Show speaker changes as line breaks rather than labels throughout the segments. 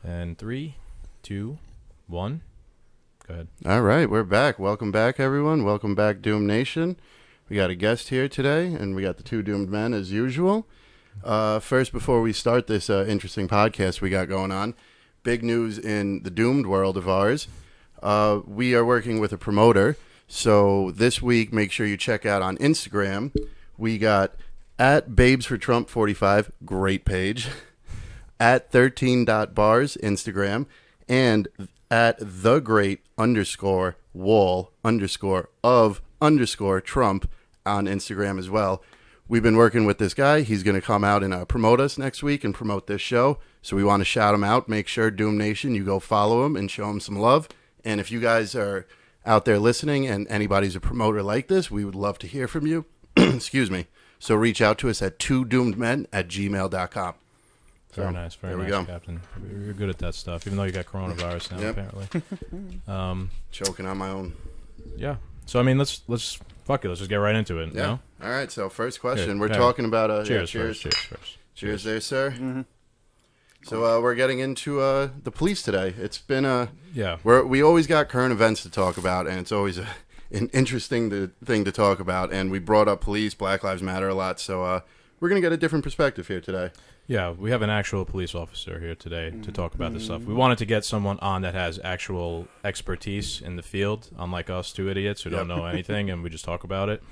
And 3, 2, 1. Go ahead.
All right, we're back. Welcome back, everyone. Welcome back, Doom Nation. We got a guest here today, and we got the two doomed men as usual. First, before we start this interesting podcast we got going on, big news in the doomed world of ours. We are working with a promoter, so this week, make sure you check out on Instagram. We got at babesfortrump45, great page, at 13.bars Instagram, and at thegreat_wall_of_Trump on Instagram as well. We've been working with this guy. He's going to come out and promote us next week and promote this show. So we want to shout him out. Make sure, Doom Nation, you go follow him and show him some love. And if you guys are out there listening and anybody's a promoter like this, we would love to hear from you. Excuse me. So reach out to us at twodoomedmen@gmail.com.
Very nice, very nice, Captain. You're good at that stuff, even though you got coronavirus now, apparently.
Choking on my own.
Yeah. So, I mean, let's fuck it. Let's just get right into it.
Yeah.
You know?
All right. So, first question.
Here,
we're talking about...
cheers,
cheers.
Cheers first.
Cheers there, sir. Mm-hmm. So, we're getting into the police today. It's been we always got current events to talk about, and it's always an interesting thing to talk about. And we brought up police, Black Lives Matter a lot. So, we're going to get a different perspective here today.
Yeah, we have an actual police officer here today to talk about this stuff. We wanted to get someone on that has actual expertise in the field, unlike us two idiots who don't know anything, and we just talk about it.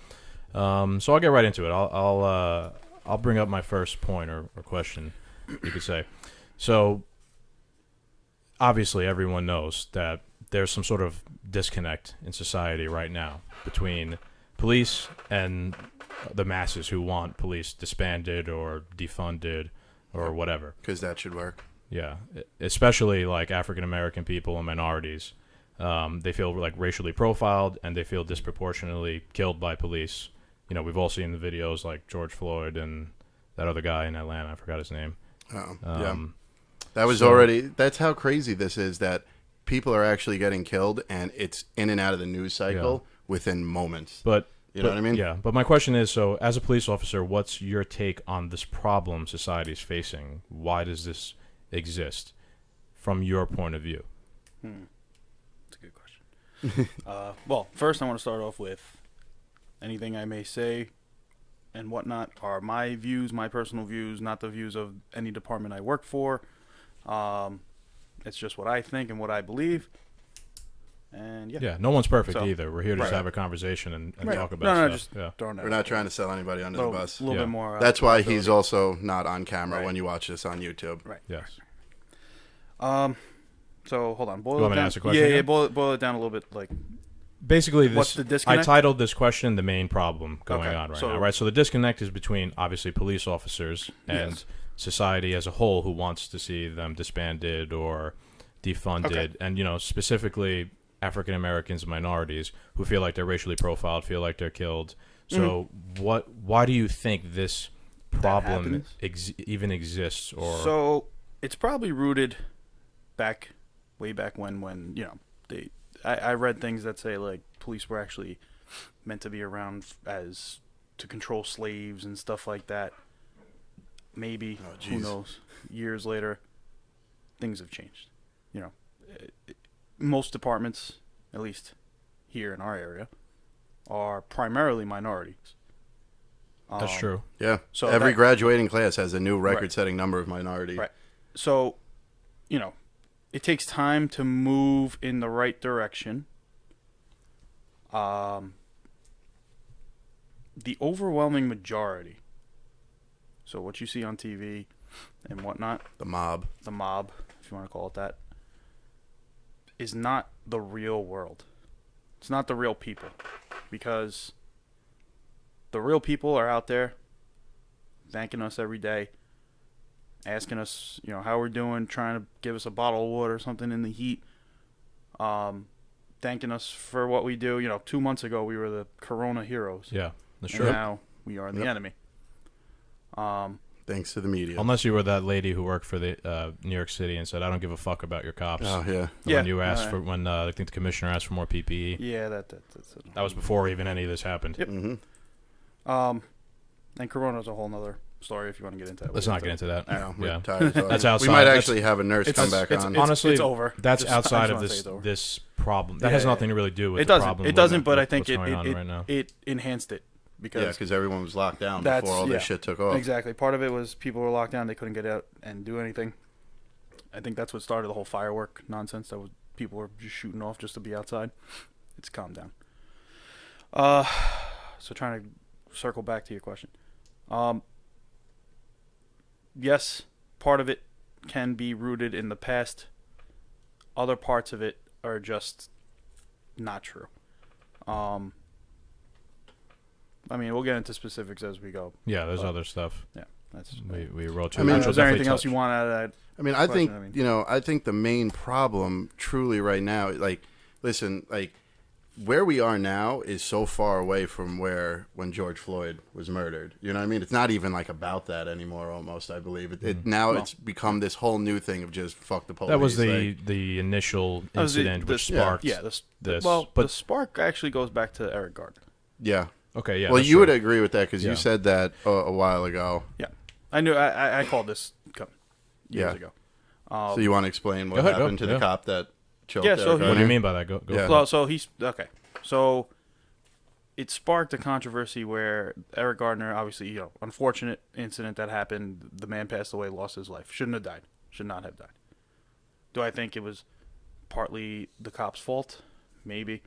So I'll get right into it. I'll bring up my first point or question, you could say. So obviously everyone knows that there's some sort of disconnect in society right now between police and the masses who want police disbanded or defunded or whatever.
Because that should work.
Yeah, especially like African American people and minorities. They feel like racially profiled and they feel disproportionately killed by police. You know, we've all seen the videos like George Floyd and that other guy in Atlanta. I forgot his name.
That was already... That's how crazy this is, that people are actually getting killed and it's in and out of the news cycle within moments.
But...
You know what I mean?
Yeah, but my question is, so as a police officer, what's your take on this problem society is facing? Why does this exist from your point of view?
That's a good question. Well, first I want to start off with anything I may say and whatnot are my views, my personal views, not the views of any department I work for. It's just what I think and what I believe. And
yeah, no one's perfect either. We're here to just have a conversation and talk about stuff.
We're not trying to sell anybody under the bus.
A little bit more.
That's why he's also not on camera when you watch this on YouTube.
Right.
Yes.
So hold on.
Boil it down. To ask a question?
Yeah. Boil it down a little bit. Like,
basically,
what's the disconnect?
I titled this question "The Main Problem Going On Right Now." Right. So the disconnect is between obviously police officers and society as a whole, who wants to see them disbanded or defunded, and specifically African Americans and minorities who feel like they're racially profiled, feel like they're killed. So why do you think this problem even exists? Or
so it's probably rooted way back when I read things that say like police were actually meant to be around as to control slaves and stuff like that. Maybe, who knows, years later things have changed. Most departments, at least here in our area, are primarily minorities.
That's true.
Yeah. So every graduating class has a new record-setting number of minorities.
Right. So, it takes time to move in the right direction. The overwhelming majority. So what you see on TV and whatnot.
The mob,
if you want to call it that, is not the real world. It's not the real people, because the real people are out there thanking us every day, asking us, how we're doing, trying to give us a bottle of water or something in the heat, thanking us for what we do. 2 months ago we were the Corona heroes.
Yeah, that's
true. And now we are the enemy.
Thanks to the media.
Unless you were that lady who worked for the New York City and said, "I don't give a fuck about your cops."
Oh yeah.
When you asked for I think the commissioner asked for more PPE.
Yeah,
that was before even any of this happened.
Yep. Mm-hmm. And Corona's a whole nother story if you want to get into it.
Let's not get into that.
I know. We're
Yeah.
tired of talking.
That's outside.
We might
That's-
actually have a nurse come back on.
Honestly,
it's over.
That's
Just- I
outside
just
of
wanna say
this
it's over.
this problem. That
Yeah,
has
yeah,
nothing to really do with
It
the
doesn't.
problem.
It doesn't. But I
what's
think
going on right now.
it enhanced it because
because everyone was locked down
That's-
before all this
yeah.
shit took off.
exactly part of it was people were locked down. They couldn't get out and do anything. I think that's what started the whole firework nonsense. That was people were just shooting off just to be outside. It's calmed down. So trying to circle back to your question. Yes, part of it can be rooted in the past. Other parts of it are just not true. I mean, we'll get into specifics as we go.
Yeah, there's other stuff.
Yeah, that's.
We wrote to.
I mean,
which we'll
is there anything
definitely
else you
touch.
want out of that?
I mean, I think
question, I mean.
you know. I think the main problem, truly, right now, like, listen, like, where we are now is so far away from when George Floyd was murdered. You know what I mean? It's not even like about that anymore. Almost, I believe it. Now it's become this whole new thing of just fuck the police.
That was
like,
the initial
That was
incident which
yeah.
sparked.
Yeah,
this.
Well,
But-
the spark actually goes back to Eric Gardner.
yeah.
Okay, yeah.
Well,
that's
you
true.
would agree with that because
Yeah.
you said that a while ago.
Yeah, I knew. I called this years
Yeah.
ago.
So you want to explain what
Go ahead,
happened
go,
to the
yeah.
cop that choked
Yeah,
Eric
so he-
What do
Gardner?
you mean by that? Go.
Yeah.
for
Well,
it.
so he's okay. So it sparked a controversy where Eric Gardner, obviously, unfortunate incident that happened. The man passed away, lost his life. Shouldn't have died. Should not have died. Do I think it was partly the cop's fault? Maybe.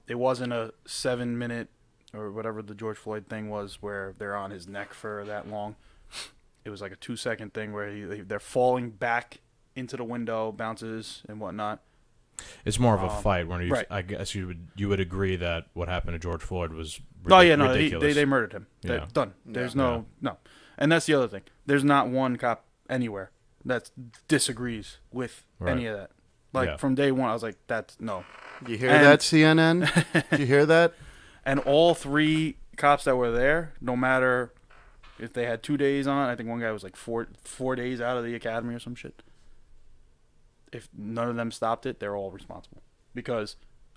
It wasn't a 7-minute or whatever the George Floyd thing was where they're on his neck for that long. It was like a 2-second thing where they're falling back into the window, bounces and whatnot.
It's more of a fight when
right.
I guess you would agree that what happened to George Floyd was
Ridiculous. They murdered him.
Yeah.
They're done. There's
Yeah.
no. And that's the other thing. There's not one cop anywhere that disagrees with
Right.
any of that. Like
Yeah.
from day one, I was like, that's no.
You hear
And-
that, CNN? Did you hear that?
And all 3 cops that were there, no matter if they had 2 days on, I think one guy was like 4 days out of the academy or some shit. If none of them stopped it, they're all responsible. Because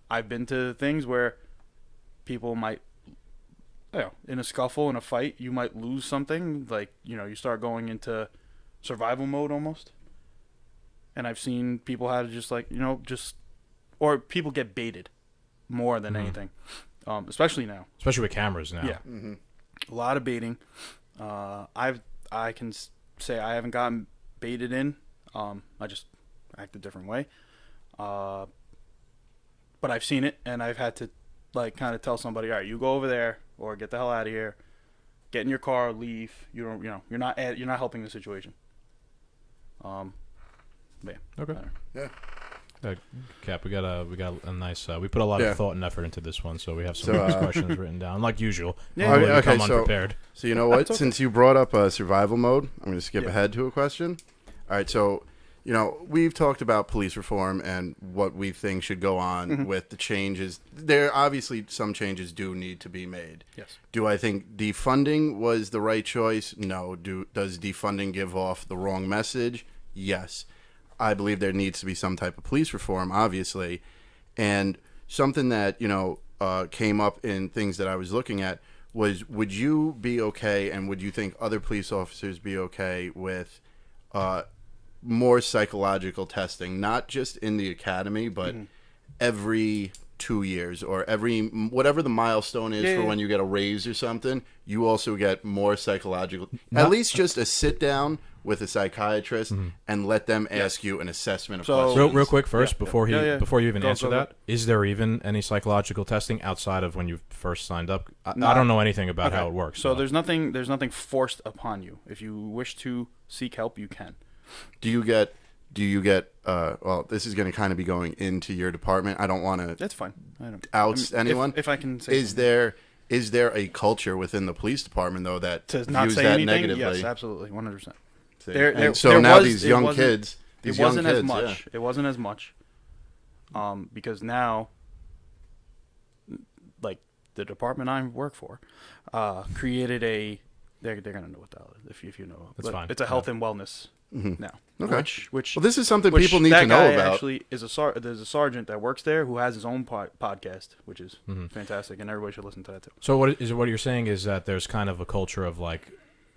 I've been to things where people might, in a scuffle, in a fight, you might lose something. Like, you start going into survival mode almost. And I've seen people how to just, or people get baited more than anything. Especially now.
especially with cameras now.
Yeah. A lot of baiting. I can say I haven't gotten baited in. I just act a different way. But I've seen it, and I've had to kind of tell somebody, all right, you go over there, or get the hell out of here, get in your car, leave. You don't, you're not helping the situation. But yeah.
Okay.
Yeah.
Cap, we got a nice. We put a lot
Yeah.
of thought and effort into this one, so we have some
So,
nice questions written down, like usual.
Yeah.
Normally we
Okay,
come
so-
unprepared.
So you know what?
It's okay.
Since you brought up survival mode, I'm going to skip
Yeah.
ahead to a question. All right, so we've talked about police reform and what we think should go on with the changes. There obviously some changes do need to be made.
Yes.
Do I think defunding was the right choice? No. Does defunding give off the wrong message? Yes. I believe there needs to be some type of police reform, obviously. And something that, came up in things that I was looking at was, would you be okay and would you think other police officers be okay with more psychological testing, not just in the academy, but every 2 years or every whatever the milestone is for when you get a raise or something, you also get more psychological, at least just a sit down with a psychiatrist and let them ask you an assessment of
So-
questions.
Real quick first,
Yeah.
before
Yeah.
before you even
Go,
answer
go, go.
that, is there even any psychological testing outside of when you first signed up? I
Not-
don't know anything about
Okay.
how it works.
So there's nothing forced upon you. If you wish to seek help, you can.
Do you get well, this is going to kind of be going into your department. I don't want to
That's fine. I don't.
oust anyone.
If I can say
Is there a culture within the police department though that
to not
views
say
that
anything,
negatively?
yes, absolutely, 100%.
See?
There-
And
there-
so
there
now
was-
these
it
young
wasn't-
kids,
It wasn't as
yeah.
much. It wasn't as much. Because now, like the department I work for, created a. They're gonna know what that is if you know.
That's
But
fine.
It's a health and wellness now.
Okay.
Which
Well, this is something
which
people need
that
to know
guy
about.
Actually, is there's a sergeant that works there who has his own podcast, which is fantastic, and everybody should listen to that too.
So what you're saying is that there's kind of a culture of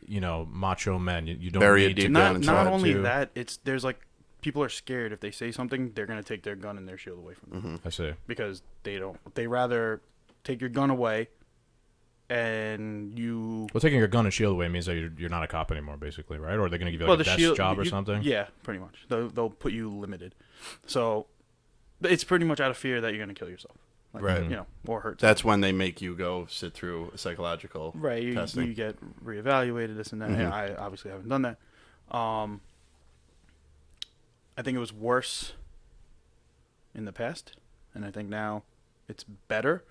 macho men. You don't
Bury it
need
deep
to.
down inside.
Not only
to-
that, there's like people are scared if they say something, they're gonna take their gun and their shield away from them
I see.
because they rather take your gun away, and you.
Well, taking your gun and shield away means that you're not a cop anymore, basically, right? Or they're going to give you like a desk job or something?
Yeah, pretty much. They'll put you limited. So it's pretty much out of fear that you're going to kill yourself. Like,
Right.
Or hurt
That's when they make you go sit through a psychological
right. You
testing.
get reevaluated, this and that.
Mhm.
I obviously haven't done that. I think it was worse in the past, and I think now it's better.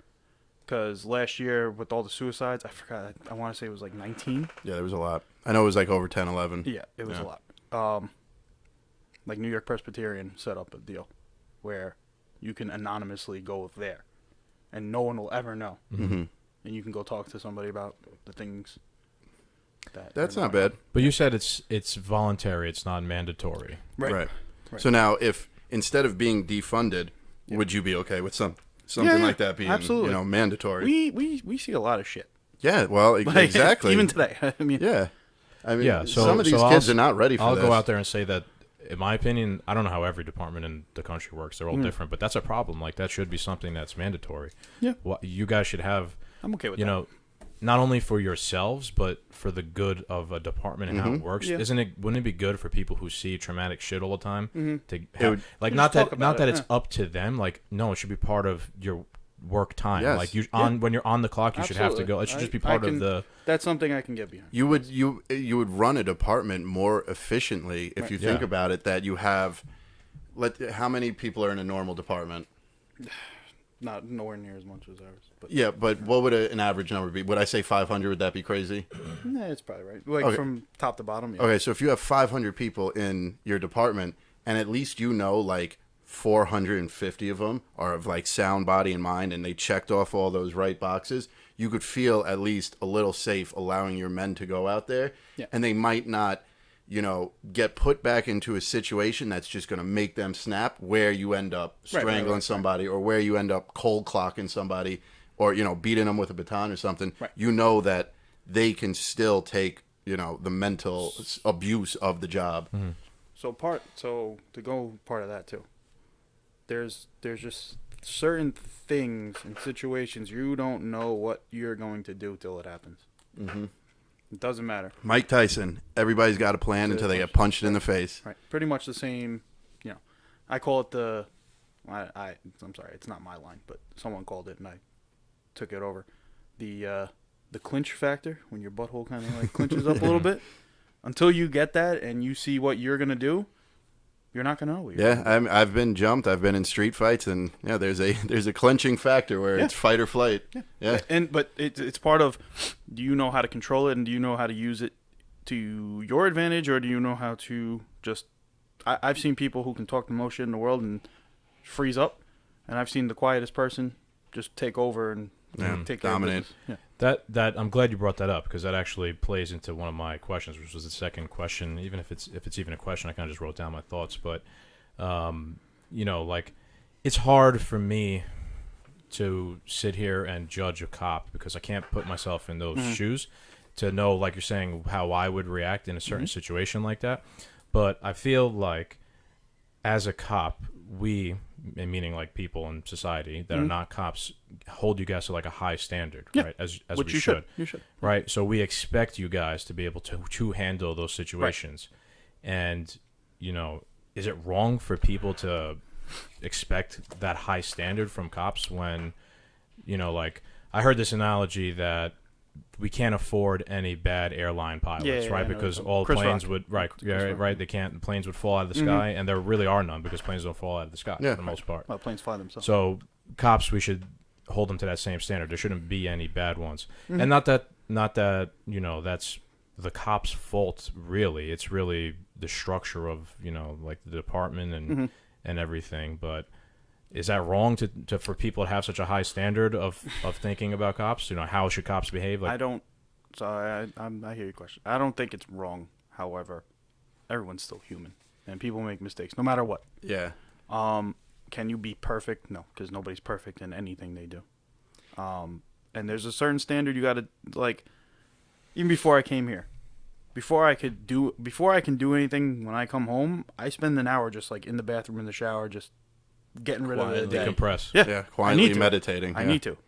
Because last year, with all the suicides, I forgot, I want to say it was like 19.
Yeah, there was a lot. I know it was like over 10, 11.
Yeah, it was
Yeah.
a lot. Like New York Presbyterian set up a deal where you can anonymously go there, and no one will ever know.
Mm-hmm.
And you can go talk to somebody about the things that.
That's
are
not
going
bad.
But you said it's voluntary. It's not mandatory.
on.
Right.
Right.
So now, if instead of being defunded,
Yeah.
would you be okay with something
Yeah,
like that being
absolutely.
mandatory?
We see a lot of shit.
Yeah, well,
Like,
exactly.
Even today. I mean,
Yeah. I mean,
Yeah, so-
some of these
so
kids
I'll-
are not ready for
I'll
this.
go out there and say that, in my opinion, I don't know how every department in the country works. They're all different, but that's a problem. Like, that should be something that's mandatory.
Yeah.
Well, you guys should have,
I'm okay with
you
that.
know, not only for yourselves, but for the good of a department and how it works.
Yeah.
Wouldn't it be good for people who see traumatic shit all the time to
would-
have, like,
Just
not
talk
that
about it,
it's
yeah.
up to them. Like, no, it should be part of your work time.
Yes.
Like,
Yeah.
when you're on the clock, you should have to
Absolutely.
go. It should just be
I
part
can-
of the.
That's something I can get behind.
You would run a department more efficiently if you think
Yeah.
about it. That you have, how many people are in a normal department?
Not nowhere near as much as ours, but
Yeah, but what would an average number be? Would I say 500? Would that be crazy?
nah, it's probably right. Like
Okay.
from top to bottom. Yeah.
Okay, so if you have 500 people in your department, and at least like 450 of them are of like sound body and mind, and they checked off all those right boxes, you could feel at least a little safe allowing your men to go out there,
Yeah.
and they might not, get put back into a situation that's just going to make them snap, where you end up strangling somebody, or where you end up cold clocking somebody, or beating them with a baton or something.
Right.
You know that they can still take the mental abuse of the job.
So to go part of that too. There's just certain things and situations you don't know what you're going to do till it happens.
Mm-hmm.
It doesn't matter.
Mike Tyson, everybody's got a plan until they get punched in the face.
Right. Pretty much the same. I call it the. I'm sorry, it's not my line, but someone called it and I took it over. The clinch factor, when your butthole kind of like clinches up a little bit. Until you get that and you see what you're gonna do, you're not gonna know. What you're gonna do.
I've been jumped. I've been in street fights, and there's a clinching factor where it's fight or flight. Yeah.
But it's part of. Do you know how to control it, and do you know how to use it to your advantage, or do you know how to just? I've seen people who can talk the most shit in the world and freeze up, and I've seen the quietest person just take over and take care
dominate.
of business. Yeah.
That I'm glad you brought that up, because that actually plays into one of my questions, which was the second question. Even if it's even a question, I kind of just wrote down my thoughts. But like, it's hard for me to sit here and judge a cop because I can't put myself in those shoes to know, like you're saying, how I would react in a certain situation like that. But I feel like as a cop, we, meaning like people in society that are not cops, hold you guys to like a high standard, right? As
Which
we
you
should.
You should.
Right? So we expect you guys to be able to handle those situations. And, is it wrong for people to expect that high standard from cops when, like, I heard this analogy that we can't afford any bad airline pilots, right? Because all
Chris
planes
Rock.
would, right, right, they can't, planes would fall out of the sky, and there really are none because planes don't fall out of the sky for the most part.
Well, planes fly themselves.
So cops, we should hold them to that same standard. There shouldn't be any bad ones, and not that that's the cops' fault. Really, it's really the structure of like the department and everything. But is that wrong to for people to have such a high standard of thinking about cops? How should cops behave? Like,
I don't. Sorry, I hear your question. I don't think it's wrong. However, everyone's still human, and people make mistakes no matter what.
Yeah.
Can you be perfect? No, because nobody's perfect in anything they do. And there's a certain standard you got to, like, even before I came here, before I can do anything when I come home, I spend an hour just like in the bathroom, in the shower, just getting rid of the day.
Decompress.
Yeah,
quietly meditating.
I need to.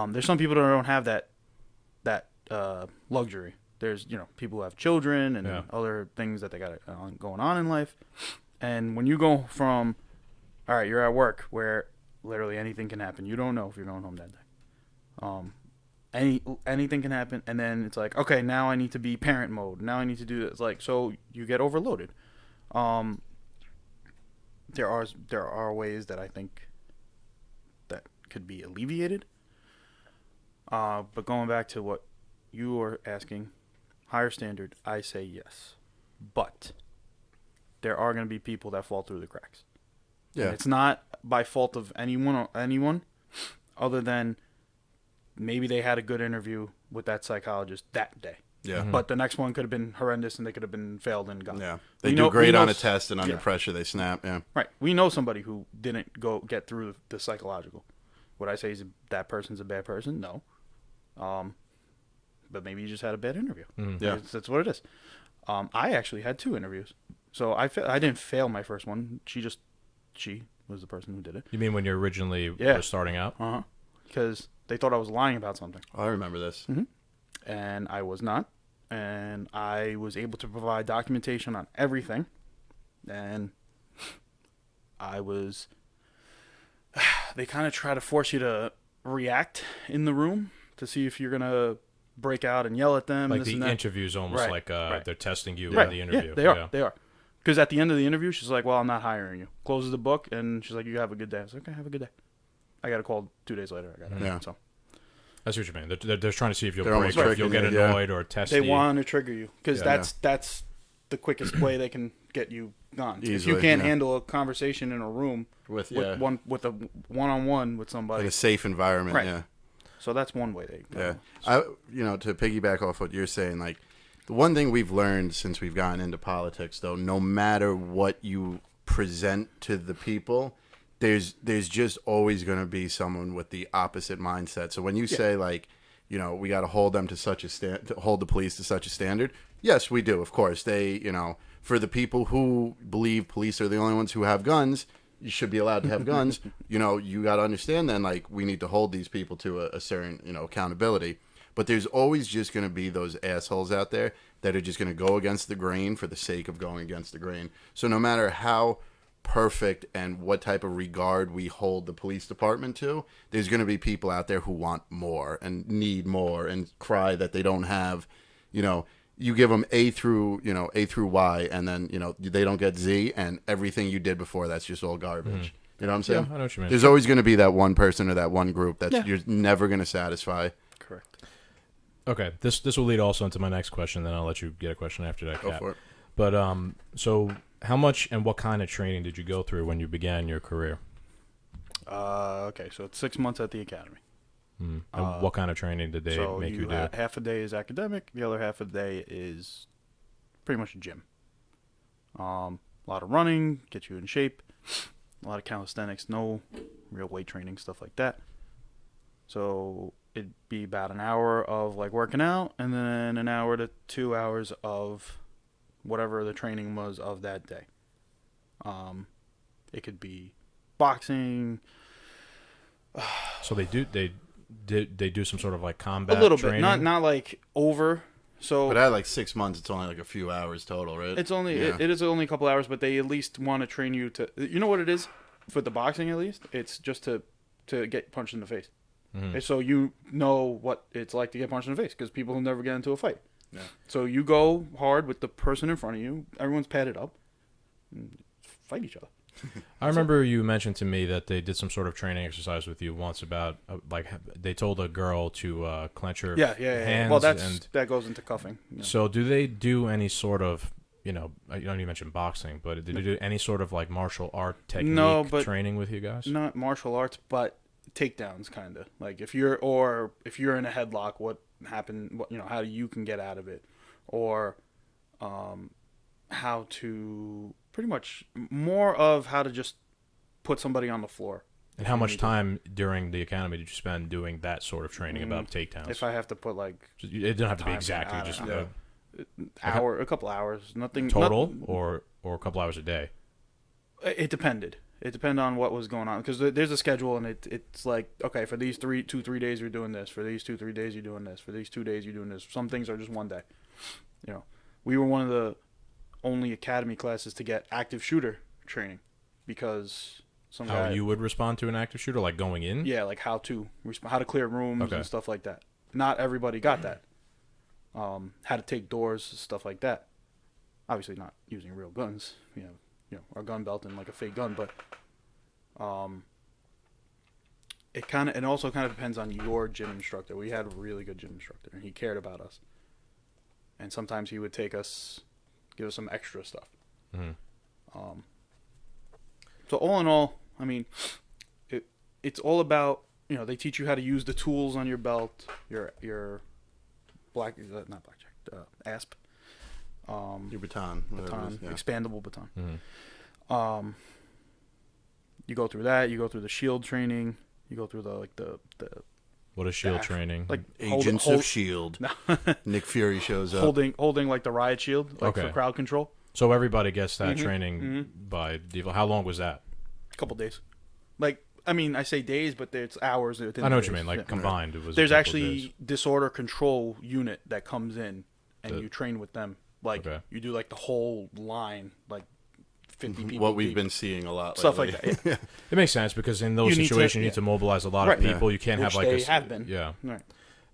There's some people that don't have that luxury. There's people who have children and other things that they got going on in life. And when you go from, all right, you're at work where literally anything can happen. You don't know if you're going home that day. Anything can happen, and then it's like, okay, now I need to be parent mode. Now I need to do this. Like, so you get overloaded. There are ways that I think that could be alleviated. But going back to what you were asking, higher standard, I say yes. But there are going to be people that fall through the cracks. Yeah. And it's not by fault of anyone other than maybe they had a good interview with that psychologist that day.
Yeah.
But the next one could have been horrendous and they could have been failed and gone.
Yeah. They do great on a test and under pressure they snap. Yeah.
Right. We know somebody who didn't get through the psychological. Would I say that person's a bad person? No. But maybe you just had a bad interview. Mm-hmm. Yeah. That's what it is. I actually had 2 interviews. So I didn't fail my first one. She was the person who did it.
You mean when you originally were starting out?
Uh-huh. Because they thought I was lying about something.
I remember this.
Mm-hmm. And I was not. And I was able to provide documentation on everything. And they kind of try to force you to react in the room to see if you're going to break out and yell at them.
Like the interview's almost like they're testing you in the interview.
Yeah, they are. Because at the end of the interview, she's like, well, I'm not hiring you. Closes the book, and she's like, you have a good day. I was like, okay, have a good day. I got a call 2 days later. So.
That's what you mean. They're trying to see if you'll break, if you'll get annoyed or test you.
They want to trigger you because that's the quickest way they can get you gone. Easily, if you can't handle a conversation in a room with a one-on-one with somebody.
In a safe environment,
right. So that's one way they go.
Yeah. To piggyback off what you're saying, like, the one thing we've learned since we've gotten into politics, though, no matter what you present to the people, there's just always going to be someone with the opposite mindset. So when you say, like, we got to hold them to hold the police to such a standard, yes, we do. Of course, they, for the people who believe police are the only ones who have guns, you should be allowed to have guns. You got to understand then, like, we need to hold these people to a certain, accountability. But there's always just going to be those assholes out there that are just going to go against the grain for the sake of going against the grain. So no matter how perfect and what type of regard we hold the police department to, there's going to be people out there who want more and need more and cry that they don't have, you give them A through Y, and then, they don't get Z, and everything you did before, that's just all garbage. Mm-hmm. You know what I'm saying?
Yeah, I know what you mean.
There's always going to be that one person or that one group that you're never going to satisfy.
Correct.
Okay, this will lead also into my next question, then I'll let you get a question after that,
Go for it.
But, so how much and what kind of training did you go through when you began your career?
Okay, so it's 6 months at the academy.
And what kind of training did they make you do?
Half a day is academic. The other half of the day is pretty much a gym. A lot of running, get you in shape. A lot of calisthenics, no real weight training, stuff like that. So it'd be about an hour of like working out, and then an hour to 2 hours of whatever the training was of that day. It could be boxing.
So they do some sort of like combat
a little
training?
bit, not like over. So,
but at like 6 months, it's only like a few hours total, right?
It's only it is only a couple hours, but they at least want to train you to. You know what it is for the boxing, at least it's just to get punched in the face. Mm-hmm. So you know what it's like to get punched in the face because people will never get into a fight. Yeah. So you go hard with the person in front of you. Everyone's padded up. And fight each other.
I remember you mentioned to me that they did some sort of training exercise with you once about like they told a girl to clench her hands.
Well, that goes into cuffing. Yeah.
So do they do any sort of, you know you mentioned boxing, but did they do any sort of like martial art technique training with you guys?
Not martial arts, but takedowns, kind of. Like if you're in a headlock, what happened? How you can get out of it, or how to. Pretty much more of how to just put somebody on the floor.
And how much time during the academy did you spend doing that sort of training about takedowns?
If I have to put like...
It didn't have to be exactly.
A couple hours, nothing
total, or a couple hours a day.
It depended. It depended on what was going on because there's a schedule and it's like, okay, for these 3 days you're doing this. For these 2-3 days you're doing this. For these 2 days you're doing this. Some things are just one day. You know, we were one of the only academy classes to get active shooter training because
how you would respond to an active shooter, like going in.
Yeah, like how to clear rooms and stuff like that. Not everybody got that. How to take doors, stuff like that. Obviously not using real guns. You know, our gun belt and like a fake gun, but it also kind of depends on your gym instructor. We had a really good gym instructor, and he cared about us. And sometimes he would give us some extra stuff. Mm-hmm. So all in all, I mean, it's all about, you know, they teach you how to use the tools on your belt, your ASP.
Your baton. Yeah.
Expandable baton.
Mm-hmm.
You go through that. You go through the shield training. You go through the
what is shield training?
Like
Agents of Shield. Nick Fury shows up
holding like the riot shield, like for crowd control.
So everybody gets that training by default. How long was that?
A couple days. Like, I mean, I say days, but it's hours.
I know what you mean. Like combined, it was.
There's actually disorder control unit that comes in, and you train with them. Like you do like the whole line, like 50 people.
What we've been seeing a lot,
stuff
lately.
like that. Yeah.
It makes sense because in those situations you need to mobilize a lot of people. You can't
Which
have like
they have been.
Yeah.
Right.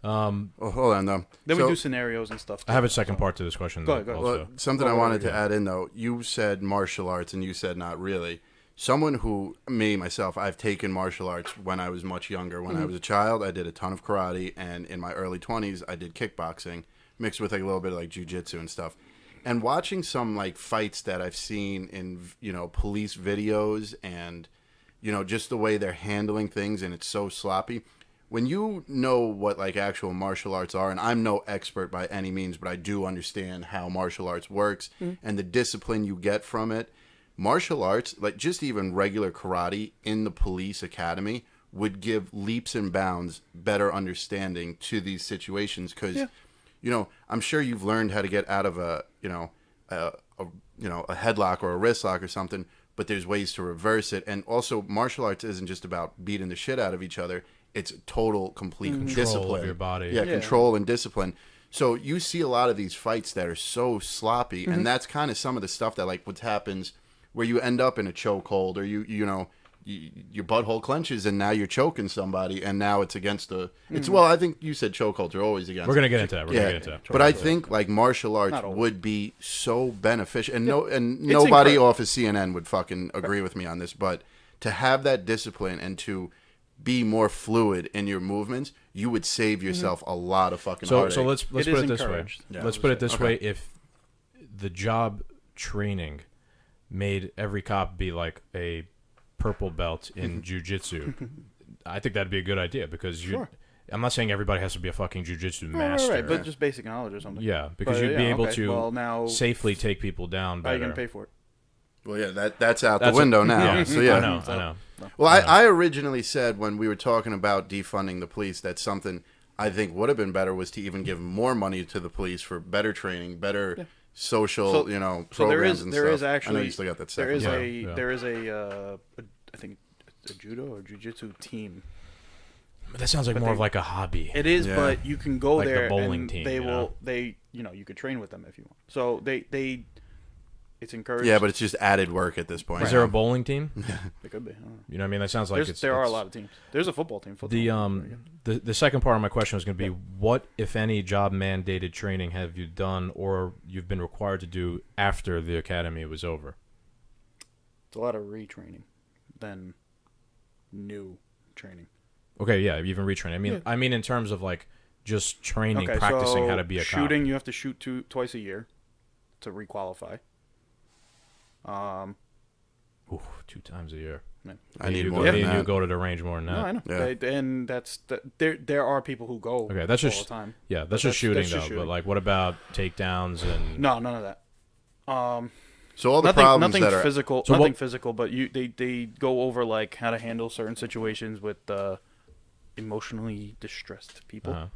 Hold on though.
Then we do scenarios and stuff.
I have a second part to this question.
Go ahead.
Well, something I wanted to add in though. You said martial arts, and you said not really. Someone who, myself, I've taken martial arts when I was much younger. When I was a child, I did a ton of karate, and in my early 20s, I did kickboxing, mixed with like a little bit of like jiu-jitsu and stuff. And watching some like fights that I've seen in, you know, police videos and, you know, just the way they're handling things, and it's so sloppy. When you know what like actual martial arts are, and I'm no expert by any means, but I do understand how martial arts works and the discipline you get from it. Martial arts, like just even regular karate in the police academy, would give leaps and bounds better understanding to these situations because, you know, I'm sure you've learned how to get out of a headlock or a wrist lock or something, but there's ways to reverse it. And also, martial arts isn't just about beating the shit out of each other. It's total, complete discipline
of your body.
Yeah, control and discipline. So you see a lot of these fights that are so sloppy, and that's kind of some of the stuff that like what happens where you end up in a chokehold or your butthole clenches and now you're choking somebody and now it's against the well, I think you said chokeholds are always against.
We're gonna get into that.
But I think like martial arts would be so beneficial, and nobody off of CNN would fucking agree with me on this, but to have that discipline and to be more fluid in your movements, you would save yourself a lot of fucking heartache.
So let's put it this way. Let's put it this way: if the job training made every cop be like a purple belt in jiu-jitsu, I think that'd be a good idea because I'm not saying everybody has to be a fucking jiu-jitsu master.
Right, but just basic knowledge or something.
Yeah, because you'd be able to safely take people down better.
How are you going to pay for it?
Well, yeah, that's out the window now.
Yeah,
so, yeah.
I know.
Well, I originally said when we were talking about defunding the police that something I think would have been better was to even give more money to the police for better training, better social, programs and stuff.
There is actually,
I know you still got that second.
There is a I think a judo or jiu-jitsu team.
But that sounds like more of like a hobby.
It is, but you can go
like
there
the bowling
and
team,
you could train with them if you want. So it's encouraged.
Yeah, but it's just added work at this point.
Is there a bowling team?
It could be.
You know what I mean? That sounds like
there are a lot of teams. There's a football team.
The second part of my question was going to be, what, if any, job mandated training have you done or you've been required to do after the academy was over?
It's a lot of retraining than new training.
Okay, yeah, even retraining. I mean in terms of like just training, practicing how to be a cop.
Shooting, you have to shoot twice a year to requalify.
2 times a year.
Man.
I need more than that.
You go to the range more than that.
No, I know.
Yeah.
And there are people who go.
Okay, that's just
all the time.
Yeah, that's just shooting though. But like, what about takedowns and?
No, none of that.
So all the problems
nothing
that are
physical, nothing physical, but they go over like how to handle certain situations with emotionally distressed people.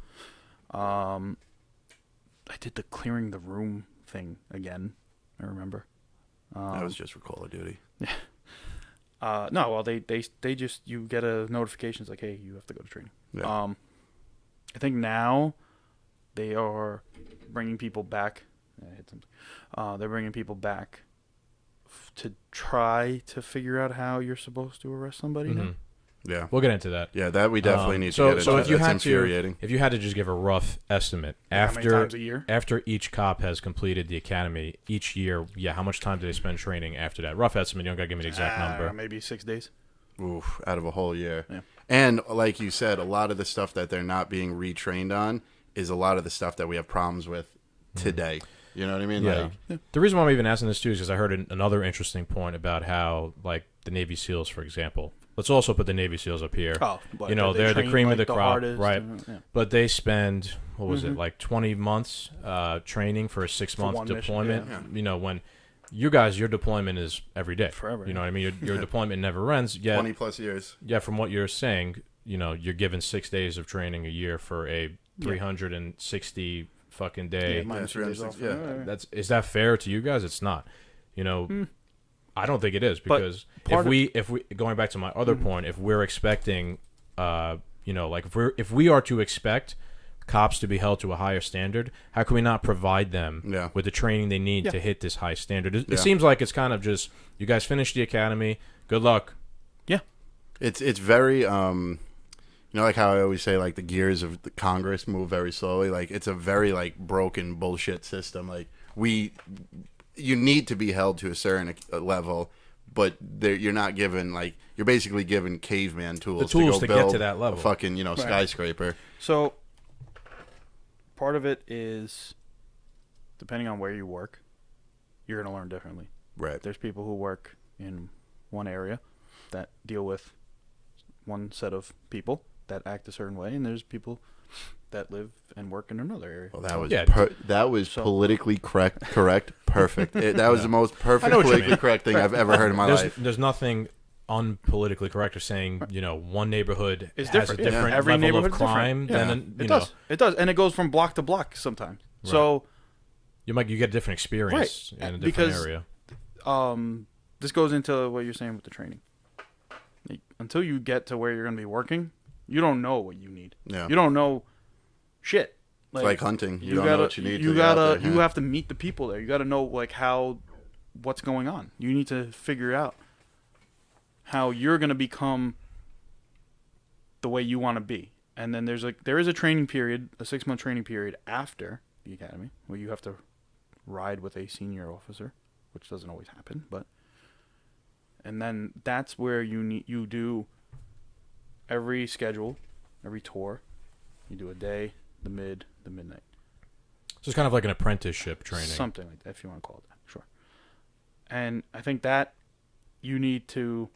did the clearing the room thing again. I remember.
That was just for Call of Duty.
No, well, they just, you get a notification. It's like, hey, you have to go to training.
Yeah.
I think now they are bringing people back. I hit something. They're bringing people back to try to figure out how you're supposed to arrest somebody now.
Yeah.
We'll get into that.
Yeah, that we definitely need to get into.
So if you
That's
had
infuriating.
if you had to just give a rough estimate
How many times a year?
after each cop has completed the academy each year, how much time do they spend training after that? Rough estimate. You don't gotta give me the exact number.
Maybe 6 days.
Oof, out of a whole year.
Yeah.
And like you said, a lot of the stuff that they're not being retrained on is a lot of the stuff that we have problems with today. You know what I mean?
Yeah. The reason why I'm even asking this too is because I heard another interesting point about how, like, the Navy SEALs, for example. Let's also put the Navy SEAls up here.
Oh,
you know, they're the cream of the crop, right?
Yeah.
But they spend, what was it, like 20 months training for a 6-month
one mission,
deployment.
yeah.
You know, when you guys, your deployment is every day.
Forever,
You know what I mean? Your deployment never ends. Yet,
20 plus years.
Yeah, from what you're saying, you know, you're given 6 days of training a year for a 360 fucking day.
Yeah, minus 3 days off.
Yeah.
Is that fair to you guys? It's not. You know, I don't think it is,
But
because if we going back to my other point, if we're expecting, you know, like if we are to expect cops to be held to a higher standard, how can we not provide them with the training they need to hit this high standard? It seems like it's kind of just, you guys finished the academy, good luck.
Yeah.
It's very you know, like how I always say, like, the gears of the Congress move very slowly. Like, it's a very, like, broken bullshit system. Like, you need to be held to a certain level, but you're not given, like, you're basically given caveman tools.
The tools
to
to
build
get to that level.
a fucking, you know, skyscraper.
So, part of it is, depending on where you work, you're going to learn differently.
Right.
There's people who work in one area that deal with one set of people that act a certain way, and there's people that live and work in another area.
Well, that was
Yeah.
politically correct. Perfect. That was the most perfect
I know what you
politically
mean.
correct thing I've ever heard in my life.
There's nothing unpolitically correct or saying, you know, one neighborhood
It's
has
different.
a different
Every
level of
neighborhood's
crime
different.
than
It does. It does, and it goes from block to block sometimes.
Right.
So
you get a different experience in a different
Because,
area.
this goes into what you're saying with the training. Like, until you get to where you're going to be working, you don't know what you need.
Yeah.
You don't know shit.
It's like hunting. You don't
gotta,
know what you need.
You
till you're out
gotta.
there.
You have to meet the people there. You got to know, like, what's going on. You need to figure out how you're going to become the way you want to be. And then there is a training period, a 6-month training period after the academy, where you have to ride with a senior officer, which doesn't always happen, and then that's where you do every schedule, every tour. You do a day, the midnight.
So it's kind of like an apprenticeship training.
Something like that, if you want to call it that. Sure. And I think that you need to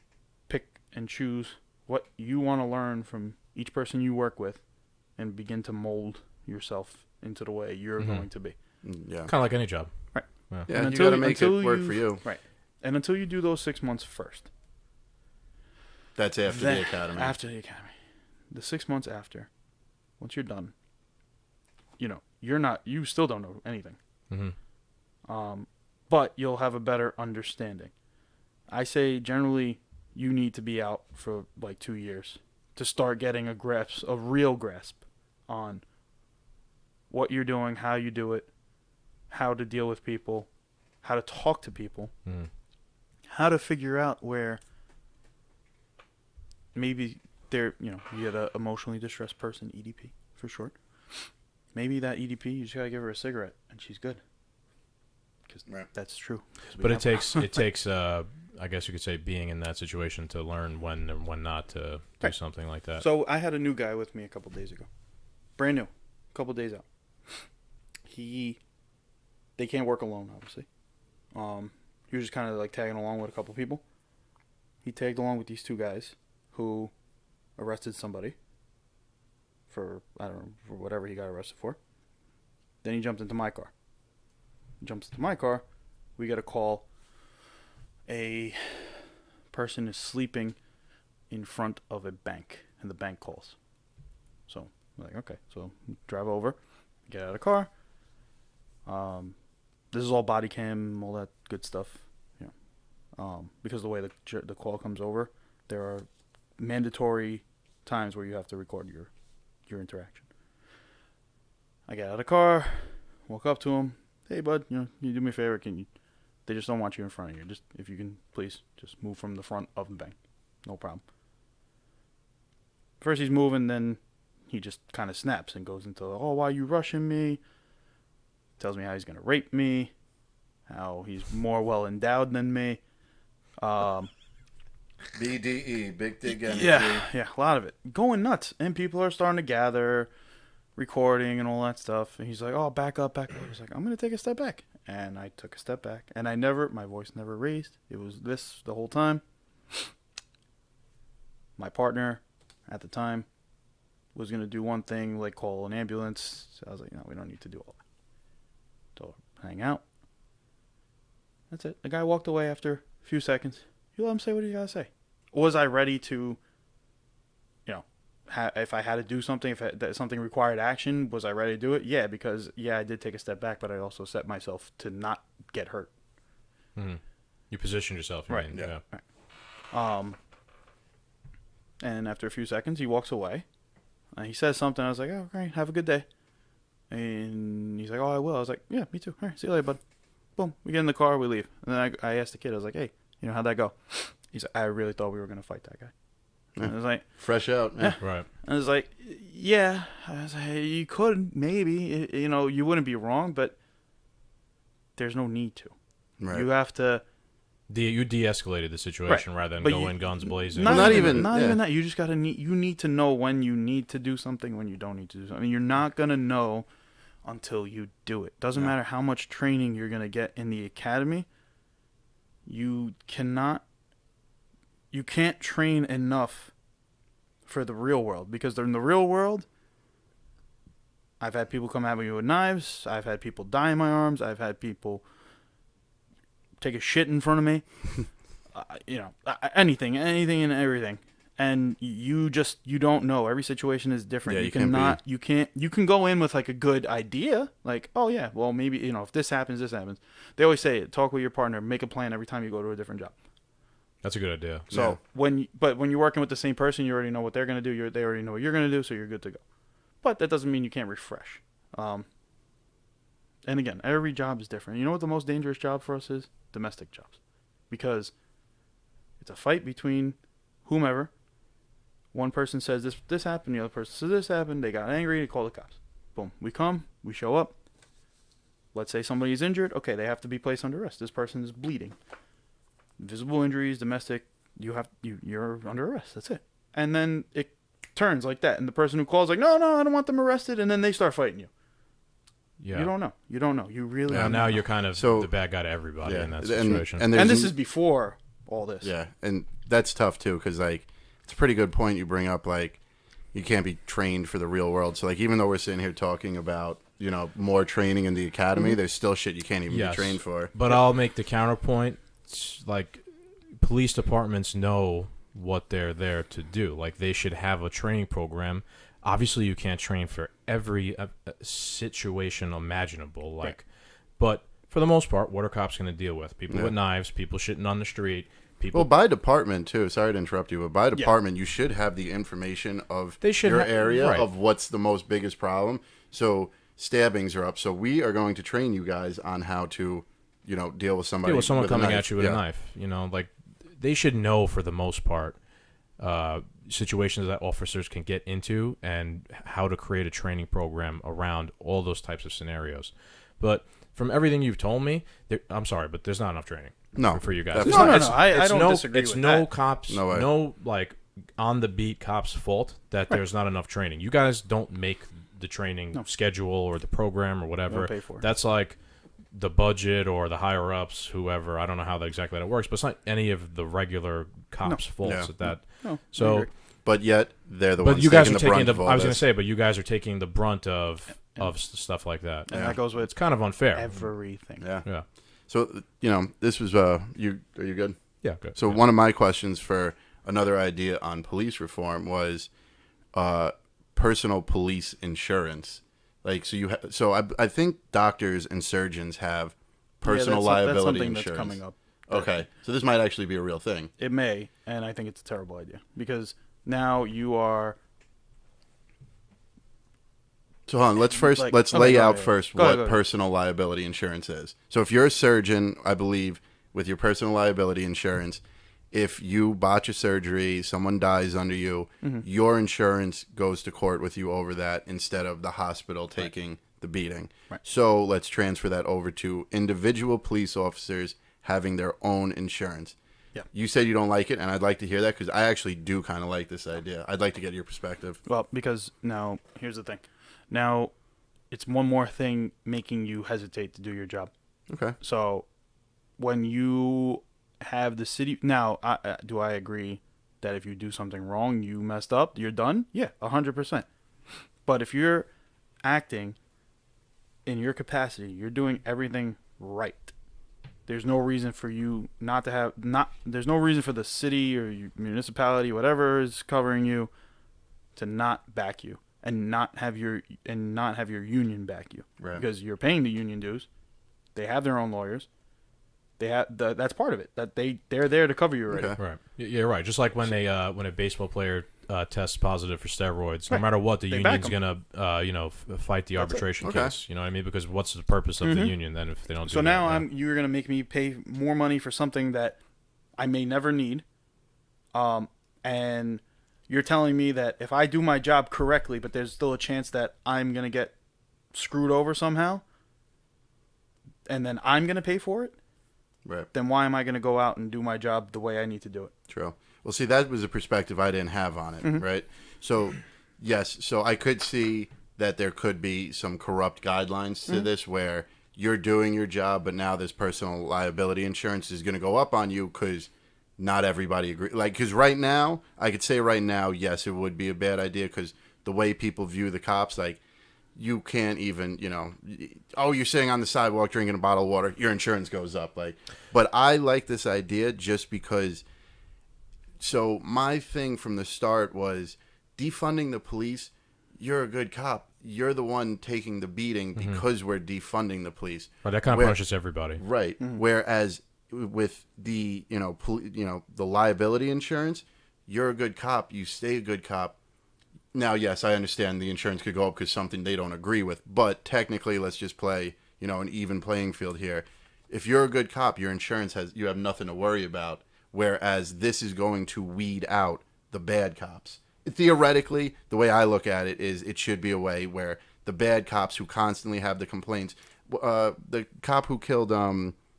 pick and choose what you want to learn from each person you work with and begin to mold yourself into the way you're going to be.
Yeah.
Kind of like any job.
Right.
Yeah,
And
you got to make it work for you.
Right. And until you do those 6 months first.
That's after the academy.
After the academy. The 6 months after, once you're done, you know, you still don't know anything.
Mm-hmm.
But you'll have a better understanding. I say generally you need to be out for like 2 years to start getting a real grasp on what you're doing, how you do it, how to deal with people, how to talk to people, how to figure out where maybe you get an emotionally distressed person, EDP for short. Maybe that EDP, you just gotta give her a cigarette and she's good. Because that's true.
But it takes I guess you could say, being in that situation to learn when and when not to do something like that.
So I had a new guy with me a couple days ago, brand new, a couple days out. They can't work alone, obviously. He was just kind of like tagging along with a couple people. He tagged along with these two guys who arrested somebody for whatever he got arrested for. Then he jumped into my car. We get a call. A person is sleeping in front of a bank, and the bank calls. So we're like, okay, so drive over, get out of the car. This is all body cam, all that good stuff. Because the way the call comes over, there are mandatory times where you have to record your interaction. I get out of the car, walk up to him. Hey, bud, you do me a favor? They just don't want you in front of you. Just if you can, please, just move from the front of the bank. No problem. First he's moving, then he just kind of snaps and goes into, oh, why are you rushing me? Tells me how he's going to rape me, how he's more well endowed than me.
BDE, big dick energy.
Yeah, a lot of it. Going nuts. And people are starting to gather, recording and all that stuff. And he's like, oh, back up. I was like, I'm going to take a step back. And I took a step back. And my voice never raised. It was this the whole time. My partner at the time was going to do one thing, like call an ambulance. So I was like, no, we don't need to do all that. So hang out. That's it. The guy walked away after a few seconds. You let him say what he got to say. Was I ready to, if I had to do something, if something required action, was I ready to do it? Yeah, because, I did take a step back, but I also set myself to not get hurt.
Mm-hmm. You positioned yourself.
Right.
Yeah.
Right. And after a few seconds, he walks away. He says something. I was like, oh, great, have a good day. And he's like, oh, I will. I was like, yeah, me too. All right, see you later, bud. Boom. We get in the car, we leave. And then I asked the kid, I was like, hey, how'd that go? He's like, I really thought we were going to fight that guy. And I was like,
fresh out.
Yeah.
Right.
I was like, yeah. I was like, hey, you could, maybe. You wouldn't be wrong, but there's no need to.
Right.
You have to.
You de-escalated the situation rather than go in guns blazing.
Not even that. You just you need to know when you need to do something, when you don't need to do something. You're not going to know until you do it. Doesn't matter how much training you're going to get in the academy. You can't train enough for the real world, because in the real world, I've had people come at me with knives. I've had people die in my arms. I've had people take a shit in front of me. Anything and everything. And you don't know. Every situation is different.
Yeah,
you can go in with like a good idea. Like, oh yeah, well maybe, if this happens, this happens. They always say, talk with your partner, make a plan every time you go to a different job.
That's a good idea.
So when you're working with the same person, you already know what they're going to do. They already know what you're going to do, so you're good to go. But that doesn't mean you can't refresh. And again, every job is different. You know what the most dangerous job for us is? Domestic jobs. Because it's a fight between whomever. One person says this happened, the other person says this happened, they got angry, they call the cops. Boom. We come, we show up. Let's say somebody's injured. Okay, they have to be placed under arrest. This person is bleeding. Visible injuries, domestic, you're under arrest. That's it. And then it turns like that. And the person who calls like, no, I don't want them arrested. And then they start fighting you. Yeah. You don't know. You really don't know.
Now you're kind of the bad guy to everybody in that situation.
And this is before all this.
Yeah, and that's tough too, because it's a pretty good point you bring up. Like, you can't be trained for the real world. So even though we're sitting here talking about more training in the academy, there's still shit you can't even be trained for.
But I'll make the counterpoint. Like, police departments know what they're there to do. Like, they should have a training program. Obviously, you can't train for every situation imaginable. Like, but for the most part, what are cops going to deal with? People with knives, people shitting on the street. People.
Well, by department too. Sorry to interrupt you, but by department, you should have the information of your area of what's the most biggest problem. So stabbings are up. So we are going to train you guys on how to, deal with somebody.
Deal with someone coming at you with a knife. Like, they should know for the most part situations that officers can get into and how to create a training program around all those types of scenarios. But from everything you've told me, I'm sorry, but there's not enough training.
No,
for you guys.
No. I don't disagree with that. It's
no cops, no on the beat cops' fault that there's not enough training. You guys don't make the training schedule or the program or whatever.
Don't pay for it.
That's like the budget or the higher ups, whoever. I don't know how exactly that works, but it's not any of the regular cops' faults at that.
No.
So,
but yet they're the ones.
But you guys are
taking
taking
the
the.
brunt
I was going
of
to say, but you guys are taking the brunt of stuff like that.
And that goes with
it's kind of unfair.
everything.
Yeah. So, this was, are you good?
Yeah, good.
So one of my questions for another idea on police reform was personal police insurance. Like, so I think doctors and surgeons have personal liability
that's something
insurance.
that's coming up.
Okay, so this might actually be a real thing.
It may, and I think it's a terrible idea because now you are.
So hold on, let's lay out first what personal liability insurance is. So if you're a surgeon, I believe, with your personal liability insurance, if you botch a surgery, someone dies under you, your insurance goes to court with you over that instead of the hospital taking the beating.
Right.
So let's transfer that over to individual police officers having their own insurance.
Yeah.
You said you don't like it, and I'd like to hear that because I actually do kind of like this idea. I'd like to get your perspective.
Well, because now, here's the thing. Now, it's one more thing making you hesitate to do your job.
Okay.
So, when you have the city... Now, do I agree that if you do something wrong, you messed up, you're done? Yeah, 100%. But if you're acting in your capacity, you're doing everything right. There's no reason for you not to have... There's no reason for the city or your municipality, whatever is covering you, to not back you. And not have your union back you,
right?
Because you're paying the union dues. They have their own lawyers. They have that's part of it. That they're there to cover you already.
Okay.
Right. Yeah, right. Just like when when a baseball player tests positive for steroids, no matter what, the union's gonna fight the arbitration case. You know what I mean? Because what's the purpose of the union then if they don't?
So now you're gonna make me pay more money for something that I may never need, and you're telling me that if I do my job correctly, but there's still a chance that I'm going to get screwed over somehow, and then I'm going to pay for it,
right?
Then why am I going to go out and do my job the way I need to do it?
True. Well, see, that was a perspective I didn't have on it, right? So, yes, so I could see that there could be some corrupt guidelines to this where you're doing your job, but now this personal liability insurance is going to go up on you because not everybody agree. Like, because right now, I could say right now, yes, it would be a bad idea because the way people view the cops, like, you can't even, you're sitting on the sidewalk drinking a bottle of water, your insurance goes up. Like, but I like this idea just because. So my thing from the start was defunding the police. You're a good cop. You're the one taking the beating because we're defunding the police.
Right, that kind of punishes everybody.
Right. Whereas with the the liability insurance, you're a good cop, you stay a good cop. Now, yes, I understand the insurance could go up because something they don't agree with, but technically, let's just play an even playing field here. If you're a good cop, your insurance you have nothing to worry about. Whereas this is going to weed out the bad cops. Theoretically, the way I look at it is it should be a way where the bad cops who constantly have the complaints. The cop who killed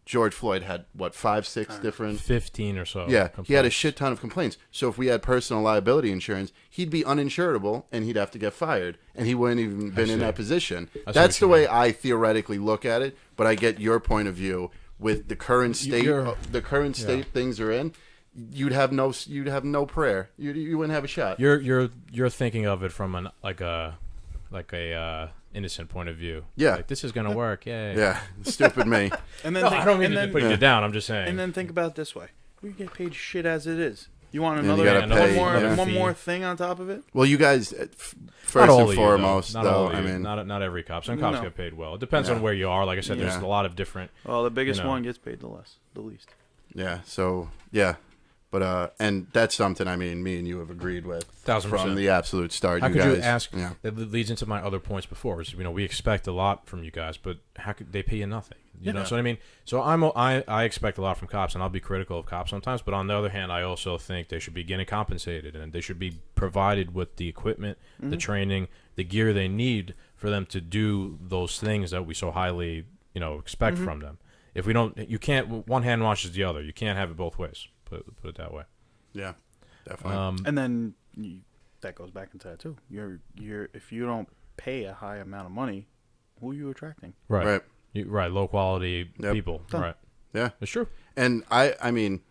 George Floyd had, 5, 6 different...
15 or so.
Yeah,
complaints.
He had a shit ton of complaints. So if we had personal liability insurance, he'd be uninsurable, and he'd have to get fired, and he wouldn't even been in that position. That's the way I theoretically look at it, but I get your point of view. With the current state, things are in, you'd have no prayer. You wouldn't have a shot.
You're thinking of it from an like a innocent point of view.
Yeah,
like, this is gonna work. Yay.
Yeah, stupid me.
And then
I don't mean to put you down. I'm just saying.
And then think about it this way: we get paid shit as it is. You want one more thing on top of it?
Well, you guys, first and foremost,
not every cop. Some cops get paid well. It depends on where you are. Like I said, there's a lot of different.
Well, the biggest one gets paid the least.
Yeah. So but and that's something. I mean, me and you have agreed with
1,000%
from the absolute start.
How could you ask?
Yeah.
That leads into my other points before. Is, we expect a lot from you guys, but how could they pay you nothing? You know, so what I mean. So I expect a lot from cops, and I'll be critical of cops sometimes. But on the other hand, I also think they should be getting compensated, and they should be provided with the equipment, the training, the gear they need for them to do those things that we so highly expect from them. If we don't, you can't. One hand washes the other. You can't have it both ways. Put it that way.
Yeah, definitely.
And then that goes back into that too. You're if you don't pay a high amount of money, who are you attracting?
Right. Low quality people.
Done.
Right.
Yeah,
it's true.
And I mean,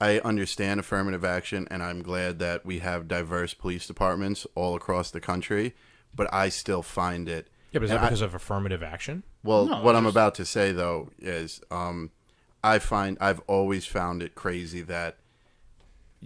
I understand affirmative action, and I'm glad that we have diverse police departments all across the country. But I still find it.
Yeah, but is that because of affirmative action?
Well, what I'm about to say though is, I've always found it crazy that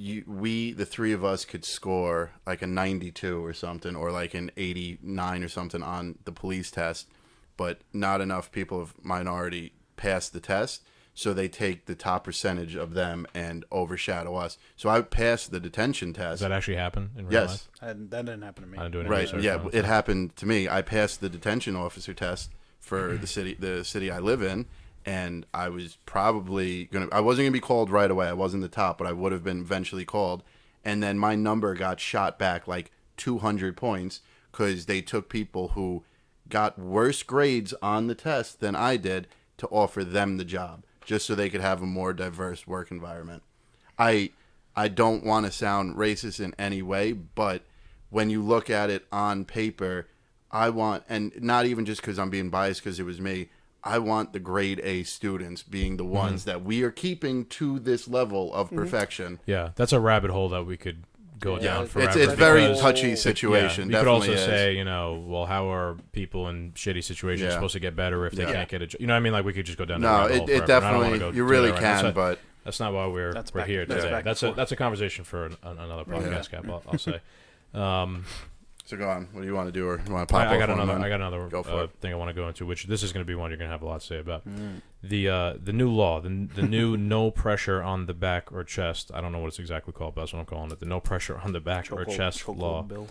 the three of us could score like a 92 or something, or like an 89 or something on the police test, but not enough people of minority pass the test, so they take the top percentage of them and overshadow us. So I passed the detention test.
Does that actually happen in real life?
That didn't happen to me.
I didn't do any
Right?
research
Yeah,
on
it happened to me. I passed the detention officer test for the city I live in, and I was probably I wasn't gonna be called right away. I wasn't the top, but I would have been eventually called. And then my number got shot back like 200 points because they took people who got worse grades on the test than I did to offer them the job, just so they could have a more diverse work environment. I don't want to sound racist in any way, but when you look at it on paper, I want, and not even just because I'm being biased because it was me, I want the grade A students being the ones that we are keeping to this level of perfection.
Yeah, that's a rabbit hole that we could go down forever.
It's very
because-
touchy situation.
You could
Definitely
also
is.
say, well, how are people in shitty situations supposed to get better if they can't get a job? You know what I mean? Like, we could just go down that
No,
rabbit hole
it
forever, and I don't wanna
definitely,
go
you
do
really
that right now.
can, but
That's not why we're here today. That's a conversation for another podcast, Cap. I'll say.
so go on. What do you want to do, or you want to pop
I
off
got
one,
another.
man?
I got another
Go for it.
thing I want to go into, which this is going to be one you're going to have a lot to say about. The new law, the new no pressure on the back or chest. I don't know what it's exactly called, but that's what I'm calling it. The no pressure on the back or chest law.
Bill.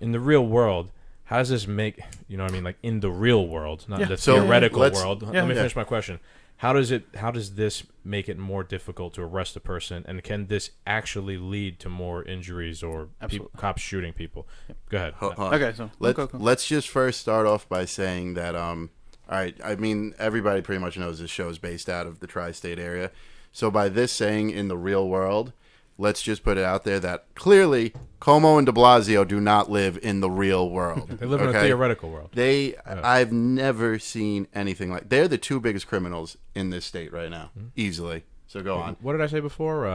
In the real world, how does this make, you know what I mean, like in the real world, not the
So
theoretical
let's-
world. Let me finish my question. How does this make it more difficult to arrest a person, and can this actually lead to more injuries or cops shooting people? Go ahead.
Hold on.
Okay, so
Let's just first start off by saying that all right, I mean, everybody pretty much knows this show is based out of the tri-state area. So by this saying in the real world, let's just put it out there that clearly Como and de Blasio do not live in the real world.
They live in a theoretical world.
I've never seen anything like. They're the two biggest criminals in this state right now, easily. So go on.
What did I say before?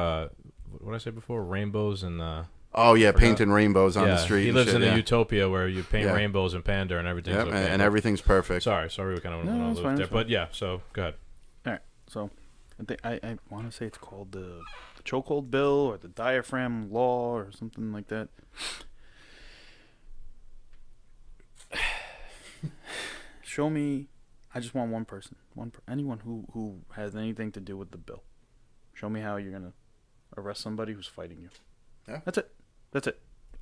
What did I say before? Rainbows and
Oh yeah, painting rainbows on the street.
He
and
lives
shit,
in a utopia where you paint rainbows and panda and everything's
Yep,
okay.
and everything's perfect.
Sorry, we kind of went on a loop there, but yeah. So go ahead.
All right, so I want to say it's called the chokehold bill or the diaphragm law or something like that. Show me. I just want one person, anyone who has anything to do with the bill. Show me how you're gonna arrest somebody who's fighting you.
Yeah.
That's it.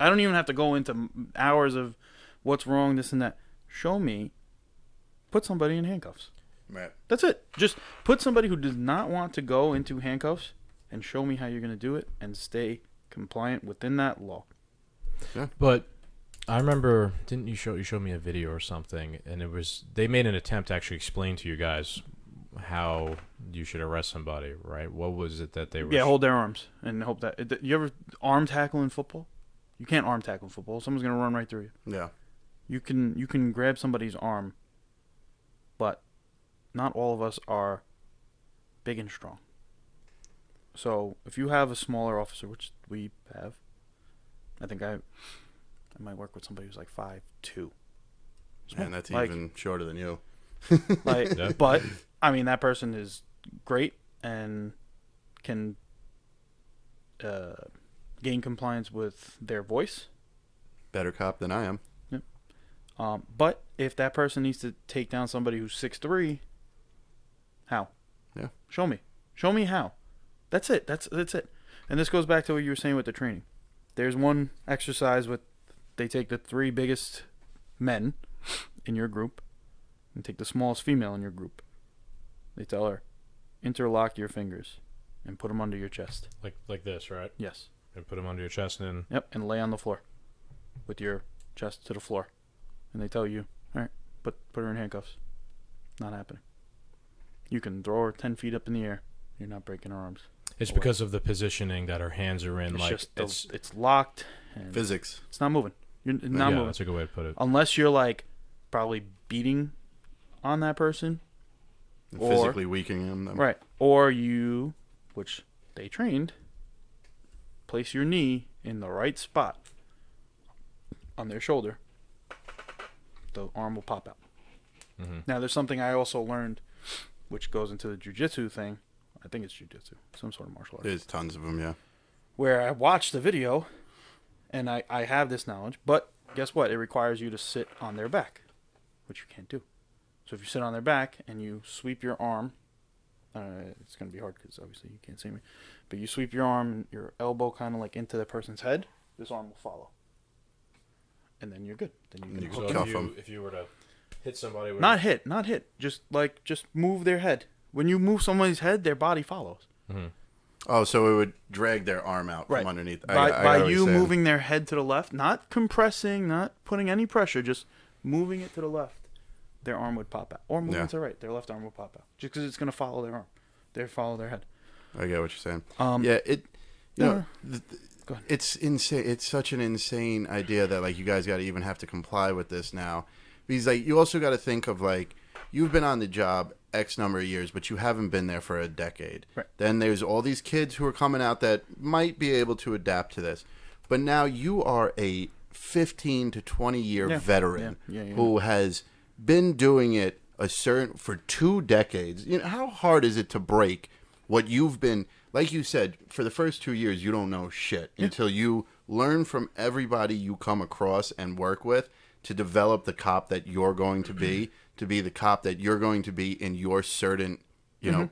I don't even have to go into hours of what's wrong, this and that. Show me. Put somebody in handcuffs.
Right.
That's it. Just put somebody who does not want to go into handcuffs and show me how you're going to do it and stay compliant within that law.
Yeah.
But I remember, didn't you show me a video or something, and they made an attempt to actually explain to you guys how you should arrest somebody, right? What was it that they were?
Yeah, hold their arms and hope that. You ever arm tackle in football? You can't arm tackle in football. Someone's going to run right through you.
Yeah.
You can grab somebody's arm, but not all of us are big and strong. So if you have a smaller officer, which we have, I think I might work with somebody who's like 5'2".
And that's
like,
even shorter than you.
Like,
Yeah.
But I mean that person is great and can gain compliance with their voice.
Better cop than I am.
But if that person needs to take down somebody who's 6'3", how?
Yeah.
Show me how. That's it. That's it. And this goes back to what you were saying with the training. There's one exercise they take the 3 biggest men in your group and take the smallest female in your group. They tell her, interlock your fingers and put them under your chest.
like this, right?
Yes.
And put them under your chest, and
Yep. And lay on the floor with your chest to the floor. And they tell you, all right, put her in handcuffs. Not happening. You can throw her 10 feet up in the air. You're not breaking her arms.
it's because of the positioning that her hands are in.
It's locked. And
Physics.
It's not moving. You're not moving.
That's a good way to put it.
Unless you're like probably beating on that person. Or,
Physically weakening them.
Right. Or you, which they trained, place your knee in the right spot on their shoulder. The arm will pop out.
Mm-hmm.
Now, there's something I also learned, which goes into the jiu-jitsu thing. I think it's jiu-jitsu, some sort of martial art.
There's tons of them, yeah.
where I watched the video, and I have this knowledge, but guess what? It requires you to sit on their back, which you can't do. So if you sit on their back and you sweep your arm, it's going to be hard because obviously you can't see me, but you sweep your arm, your elbow kind of like into the person's head, this arm will follow. And then you're good. Then you can
So
hook
if you were to hit somebody...
Not hit. Just move their head. When you move somebody's head, their body follows.
Mm-hmm.
Oh, so it would drag their arm out from underneath.
By you moving their head to the left, not compressing, not putting any pressure, just moving it to the left, their arm would pop out. Or moving it to the right, their left arm will pop out. Just because it's going to follow their arm. They follow their head.
I get what you're saying.
Go ahead.
It's insane. It's such an insane idea that like you guys got to even have to comply with this now. Because like you also got to think of like you've been on the job X number of years, but you haven't been there for a decade.
Right.
Then there's all these kids who are coming out that might be able to adapt to this. But now you are a 15 to 20 year veteran who has been doing it for 2 decades. You know, how hard is it to break what you've been, like you said, for the first 2 years, you don't know shit until you learn from everybody you come across and work with to develop the cop that you're going to be the cop that you're going to be in your certain,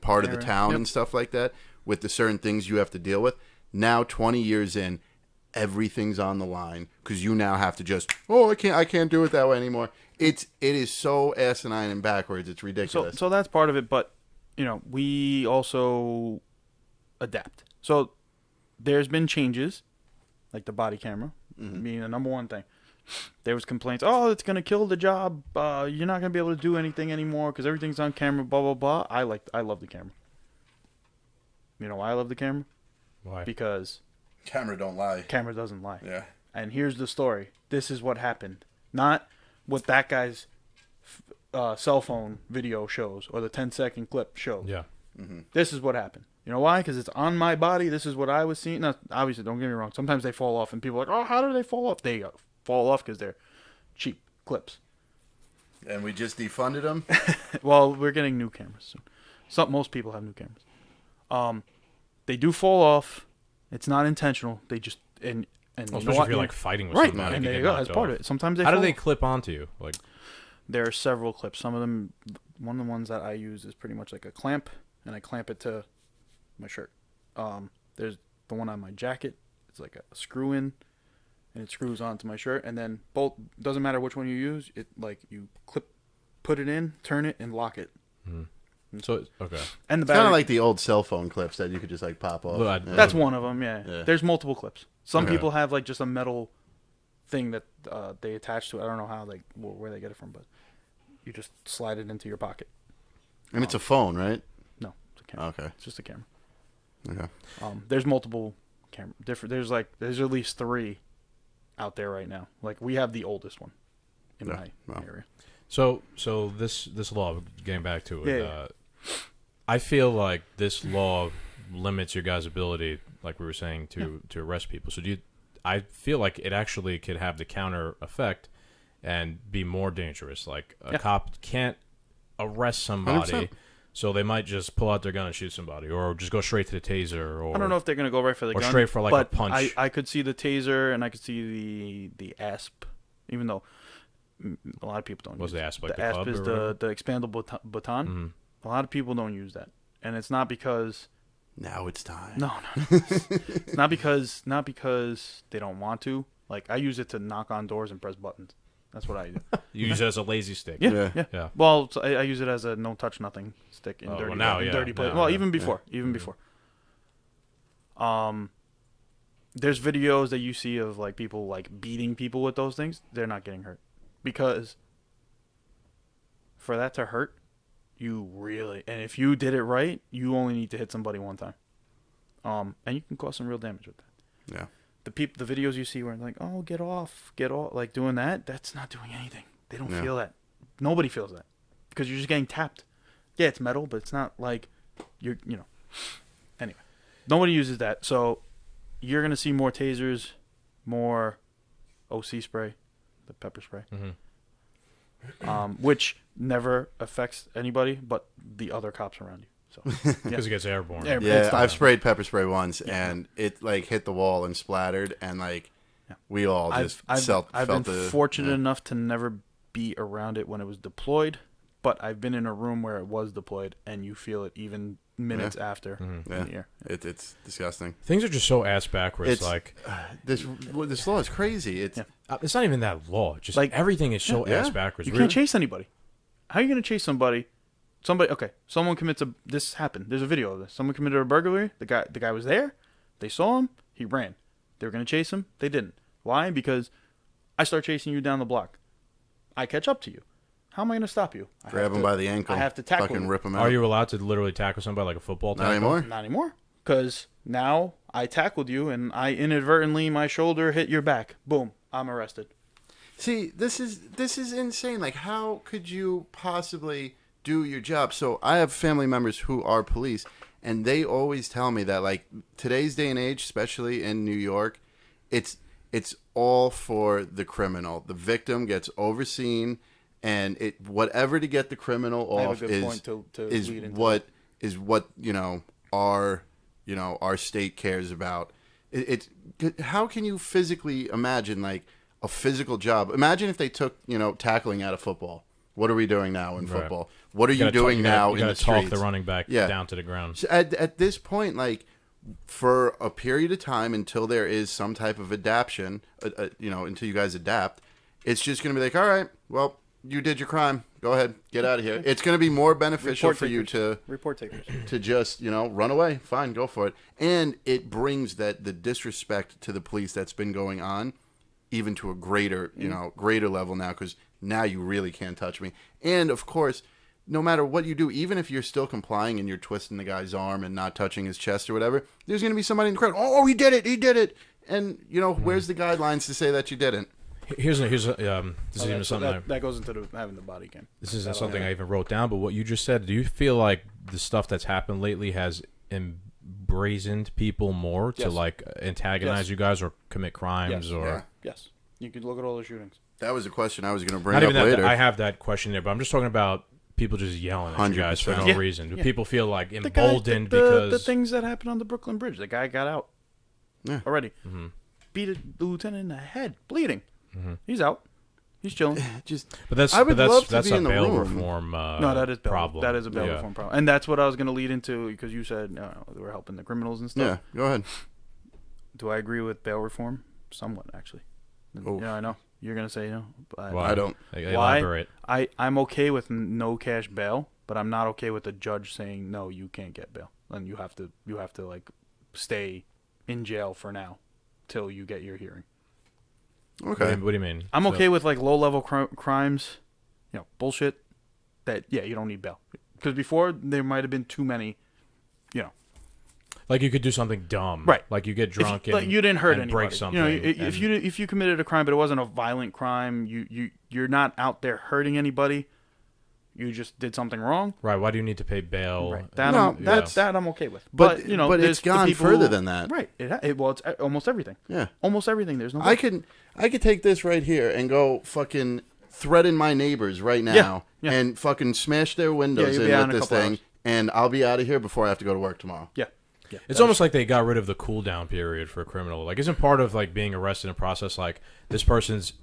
part of the town and stuff like that, with the certain things you have to deal with. Now, 20 years in, everything's on the line because you now have to just, I can't do it that way anymore. It is so asinine and backwards. It's ridiculous.
So that's part of it, but we also adapt. So there's been changes, like the body camera being the number one thing. There was complaints, it's going to kill the job. You're not going to be able to do anything anymore because everything's on camera, blah, blah, blah. I love the camera. You know why I love the camera?
Why?
Because
camera don't lie.
Camera doesn't lie.
Yeah.
And here's the story. This is what happened. Not what that guy's cell phone video shows or the 10-second clip shows.
Yeah.
Mm-hmm.
This is what happened. You know why? Because it's on my body. This is what I was seeing. Now, obviously, don't get me wrong. Sometimes they fall off, and people are like, how do they fall off? They fall off because they're cheap clips.
And we just defunded them?
Well, we're getting new cameras soon. Most people have new cameras. They do fall off. It's not intentional. They just and
especially if you're like fighting with somebody.
Right, and there you go. That's part of it. Sometimes they.
How
fall
do they
off.
clip onto you? Like,
there are several clips. Some of them, one of the ones that I use is pretty much like a clamp, and I clamp it to my shirt. There's the one on my jacket. It's like a screw in, and it screws onto my shirt. And then both, doesn't matter which one you use. It like you put it in, turn it, and lock it.
So okay.
And the
it's kind of like the old cell phone clips that you could just like pop off.
Well,
That's one of them. Yeah. There's multiple clips. Some people have like just a metal thing that they attach to it. I don't know how where they get it from, but you just slide it into your pocket.
And it's a phone, right?
No, it's a camera.
Okay.
It's just a camera.
Okay.
There's multiple there's at least 3 out there right now. Like we have the oldest one in my area.
So this law, getting back to it, I feel like this law limits your guys' ability, like we were saying, to arrest people. So I feel like it actually could have the counter effect and be more dangerous. Like a cop can't arrest somebody.
100%.
So they might just pull out their gun and shoot somebody, or just go straight to the taser. Or
I don't know if they're going to go right for the gun.
Or straight for like a punch.
I could see the taser and I could see the ASP, even though a lot of people don't use
the ASP? Like
the
the
ASP
club
is
or
the expandable baton.
Mm-hmm.
A lot of people don't use that. And it's not because...
Now it's time.
No. It's not because they don't want to. Like, I use it to knock on doors and press buttons. That's what I do.
You use it as a lazy stick.
Yeah. Well, I use it as a no touch nothing stick in dirty place. Well, even before. There's videos that you see of like people like beating people with those things. They're not getting hurt because for that to hurt, and if you did it right, you only need to hit somebody one time. And you can cause some real damage with that.
Yeah.
The videos you see where like, get off, like doing that, that's not doing anything. They don't feel that. Nobody feels that because you're just getting tapped. Yeah, it's metal, but it's not like Anyway, nobody uses that. So you're going to see more tasers, more OC spray, the pepper spray, which never affects anybody but the other cops around you. So
Because it gets airborne.
Yeah, I've sprayed pepper spray once, and it like hit the wall and splattered, and like we all just felt
I've been
the
fortunate enough to never be around it when it was deployed, but I've been in a room where it was deployed, and you feel it even minutes after in the air.
It's disgusting.
Things are just so ass backwards.
It's
like
this law is crazy. It's
it's not even that law. Just
Like,
everything is so ass backwards.
You can't chase anybody. How are you going to chase somebody? Someone commits this happened. There's a video of this. Someone committed a burglary. The guy was there. They saw him. He ran. They were going to chase him. They didn't. Why? Because I start chasing you down the block. I catch up to you. How am I going to stop you?
Grab him by the ankle.
I have to tackle
fucking
him.
rip him out.
Are you allowed to literally tackle somebody like a football tackle?
Not anymore?
Not anymore. Because now I tackled you and I inadvertently, my shoulder hit your back. Boom. I'm arrested.
See, this is insane. Like, how could you possibly do your job? So I have family members who are police, and they always tell me that, like, today's day and age, especially in New York, it's all for the criminal. The victim gets overseen, and whatever to get the criminal off is what our state cares about. How can you physically imagine like a physical job? Imagine if they took tackling out of football. What are we doing now in football? What are you doing now in the streets?
You got to talk the running back down to the ground.
So at this point, like, for a period of time until there is some type of adaptation, until you guys adapt, it's just going to be like, all right, well, you did your crime. Go ahead, get out of here. It's going to be more beneficial for you to
report takers
to just run away. Fine, go for it. And it brings the disrespect to the police that's been going on even to a greater level now, because now you really can't touch me. And of course, no matter what you do, even if you're still complying and you're twisting the guy's arm and not touching his chest or whatever, there's going to be somebody in the crowd. Oh, he did it. And where's the guidelines to say that you didn't?
This is even something
that goes into having the body cam.
This isn't something I even wrote down, but what you just said, do you feel like the stuff that's happened lately has embrazened people more to like antagonize you guys or commit crimes
Yes. You could look at all the shootings.
That was a question I was going to bring up later.
I have that question there, but I'm just talking about people just yelling at you guys for no reason. Do people feel like emboldened because
the things that happened on the Brooklyn Bridge? The guy got out already.
Mm-hmm.
Beat the lieutenant in the head, bleeding. Mm-hmm. He's out. He's chilling.
That's a bail reform
no, that is bail,
problem.
That is a bail reform problem, and that's what I was going to lead into because you said we're helping the criminals and stuff.
Yeah, go ahead.
Do I agree with bail reform? Somewhat, actually.
Oh.
I know you're going to say no. But
I don't.
Elaborate.
I'm okay with no cash bail, but I'm not okay with the judge saying no, you can't get bail, and you have to like stay in jail for now till you get your hearing.
Okay.
What do you mean?
I'm okay with like low level crimes, bullshit. That you don't need bail because before there might have been too many,
Like you could do something dumb,
right?
Like you get drunk and
you didn't hurt anybody.
Break something.
If you committed a crime but it wasn't a violent crime, you're not out there hurting anybody. You just did something wrong.
Right. Why do you need to pay bail?
Right. That I'm okay with.
But it's gone further than that.
Right. It's almost everything.
Yeah.
Almost everything. There's no.
I could take this right here and go fucking threaten my neighbors right now and fucking smash their windows in with this thing, and I'll be out of here before I have to go to work tomorrow.
Yeah. Yeah.
It's almost like they got rid of the cool down period for a criminal. Like, isn't part of like being arrested in a process like this person's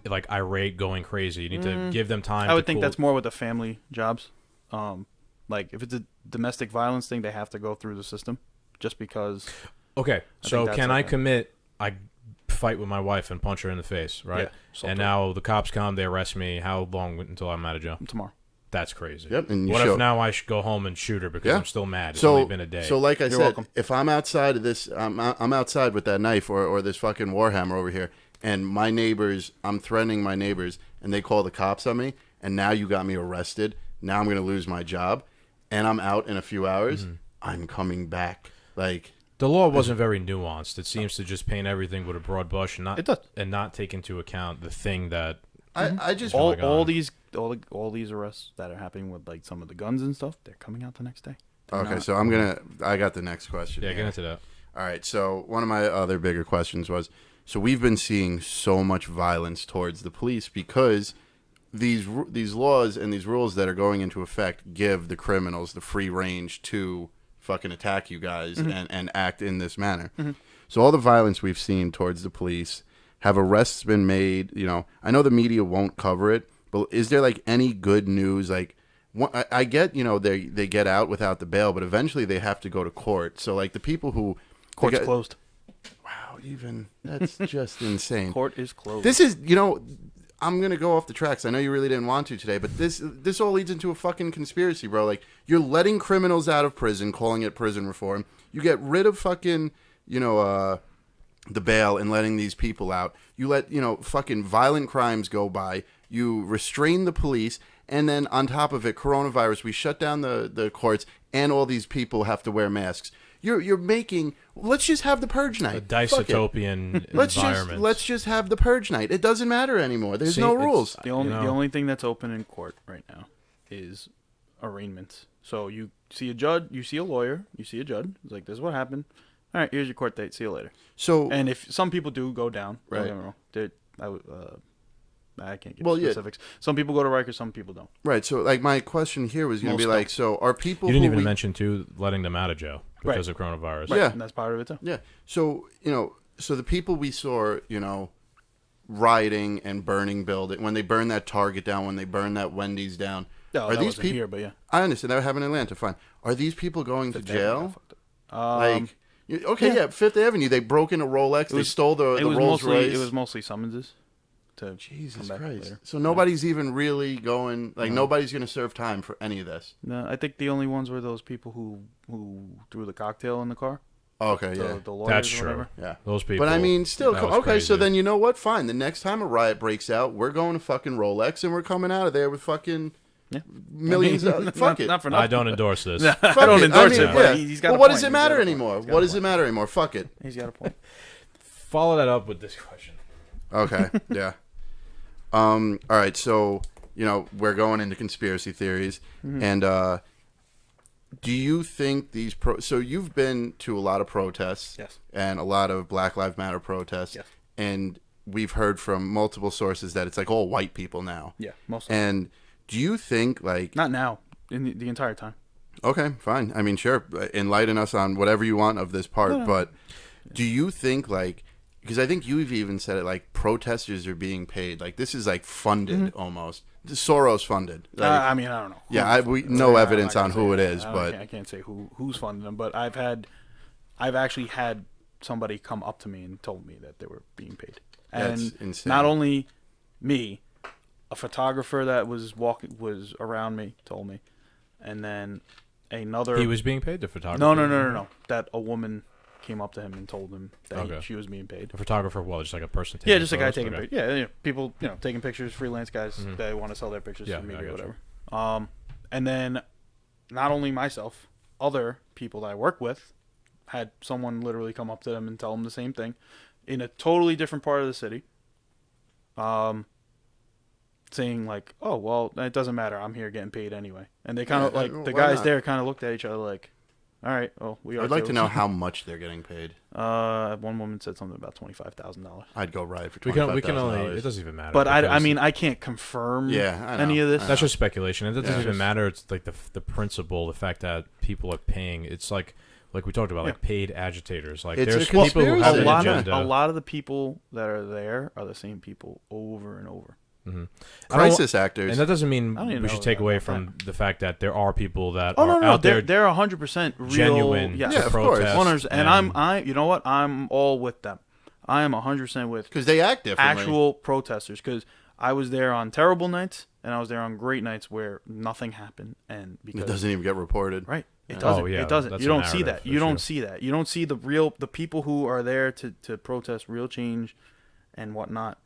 like irate, going crazy? You need to give them time.
I would think that's more with the family jobs. Like if it's a domestic violence thing, they have to go through the system just because.
Okay, so can I commit? I fight with my wife and punch her in the face, right? Yeah, and now the cops come, they arrest me. How long until I'm out of jail?
Tomorrow.
That's crazy.
Yep. And
what if now I should go home and shoot her because I'm still mad? It's only been a day.
So like I said,
welcome.
If I'm outside of this, I'm outside with that knife or this fucking warhammer over here, and my neighbors, I'm threatening my neighbors, and they call the cops on me, and now you got me arrested. Now I'm going to lose my job, and I'm out in a few hours. Mm-hmm. I'm coming back. Like
the law wasn't very nuanced. It seems to just paint everything with a broad brush and not take into account the thing that.
I just
all these arrests that are happening with like some of the guns and stuff, they're coming out the next day.
Okay, so I got the next question.
Yeah, get into that.
All right, so one of my other bigger questions was, so we've been seeing so much violence towards the police because these laws and these rules that are going into effect give the criminals the free range to fucking attack you guys and act in this manner. So all the violence we've seen towards the police, have arrests been made? You know, I know the media won't cover it, but is there like any good news? Like, I get, you know, they get out without the bail, but eventually they have to go to court. So like the people who
Court's closed.
Wow, even that's just insane.
Court is closed.
This is, you know, I'm gonna go off the tracks. I know you really didn't want to today, but this all leads into a fucking conspiracy, bro. Like, you're letting criminals out of prison, calling it prison reform. You get rid of fucking, you know, the bail and letting these people out. You let, you know, fucking violent crimes go by. You restrain the police, and then on top of it, coronavirus. We shut down the courts, and all these people have to wear masks. You're making. Let's just have the purge night.
A dystopian environment.
Let's just have the purge night. It doesn't matter anymore. There's no rules.
The only thing that's open in court right now is arraignments. So you see a judge, you see a lawyer, you see a judge. It's like, this is what happened. All right, here's your court date. See you later.
So,
and if some people do go down,
right?
I can't give specifics. Yeah. Some people go to Rikers, some people don't.
Right. So, like, my question here was going to be like, so are people?
You didn't even mention too letting them out of jail because of coronavirus.
Right.
Yeah,
and that's part of it too.
Yeah. So, you know, so the people we saw, you know, rioting and burning building when they burned that Target down, when they burned that Wendy's down.
No, are these people here? But yeah,
I understand that happened in Atlanta. Fine. Are these people going to jail? Okay, Fifth Avenue. They broke into Rolex. They stole the Rolls Royce.
It was mostly summonses.
Jesus Christ! So nobody's even really going. Like, nobody's going to serve time for any of this.
No, I think the only ones were those people who threw the cocktail in the car.
Okay,
the lawyers.
That's
or
true.
whatever.
Yeah,
those people.
But I mean, still, okay.
Crazy.
So then, you know what? Fine. The next time a riot breaks out, we're going to fucking Rolex, and we're coming out of there with fucking millions. Fuck it.
Not for nothing.
I don't endorse this.
I don't endorse it. But he's got.
Well, what does it matter anymore? What does it matter anymore? Fuck it.
He's got a point.
Follow that up with this question.
Okay. Yeah. All right. So, you know, we're going into conspiracy theories, and do you think these so you've been to a lot of protests,
yes,
and a lot of Black Lives Matter protests,
yes,
and we've heard from multiple sources that it's like all white people now.
Yeah, mostly.
And do you think, like,
not now, in the entire time?
Okay, fine. I mean, sure, enlighten us on whatever you want of this part, but do you think, like, because I think you've even said it, like, protesters are being paid. Like, this is, like, funded almost. Soros funded. Like,
I mean, I don't know.
Yeah, we no evidence on who it is, but
I can't say who's funded them. But I've actually had somebody come up to me and told me that they were being paid. And
that's insane.
Not only me, a photographer that was around me told me, and then another.
He was being paid, the photographer.
No. That a woman came up to him and told him that she was being paid.
A photographer, just like a person taking
just a guy
photos?
taking pictures. Yeah, people, taking pictures, freelance guys that want to sell their pictures to media, whatever. And then not only myself, other people that I work with had someone literally come up to them and tell them the same thing in a totally different part of the city. Saying like, "Oh, well, it doesn't matter. I'm here getting paid anyway." And they kind of the guys there kind of looked at each other like, all right. Well, we are.
I'd like to know how much they're getting paid.
One woman said something about $25,000.
I'd go riot for $25,000.
We can only. It doesn't even matter.
But I mean, I can't confirm. Any of this.
That's just speculation. It doesn't even matter. It's like the principle, the fact that people are paying. It's like we talked about, like paid agitators. Like
it's
there's people who have an agenda.
A lot of the people that are there are the same people over and over.
Mm-hmm.
Crisis actors,
and that doesn't mean we should take away from the fact that there are people that are out there.
They're 100% real,
genuine to protest.
And I you know what? I'm all with them. I am 100% with
because they act differently.
Actual protesters. Because I was there on terrible nights and I was there on great nights where nothing happened, and because
it doesn't even get reported.
Right. It doesn't. It doesn't. You don't see that. You don't see that. You don't see the people who are there to protest real change and whatnot.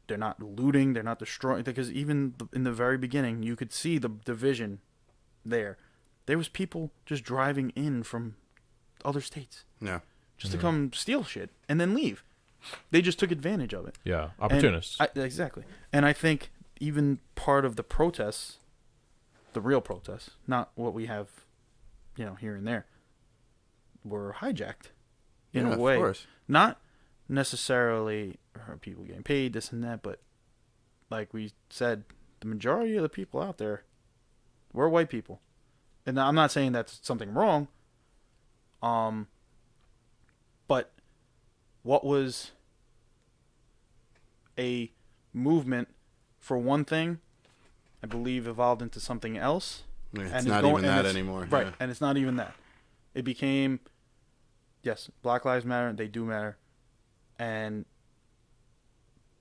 They're not looting. They're not destroying. Because even in the very beginning, you could see the division there. There was people just driving in from other states.
Yeah.
Just to come steal shit and then leave. They just took advantage of it.
Yeah. Opportunists.
Exactly. And I think even part of the protests, the real protests, not what we have, here and there, were hijacked in a way. Of course. Not necessarily people getting paid, this and that, but like we said, the majority of the people out there were white people. And I'm not saying that's something wrong. But what was a movement for one thing, I believe, evolved into something else.
It's not even that anymore.
Right,
yeah.
and it's not even that. It became, yes, Black Lives Matter, they do matter,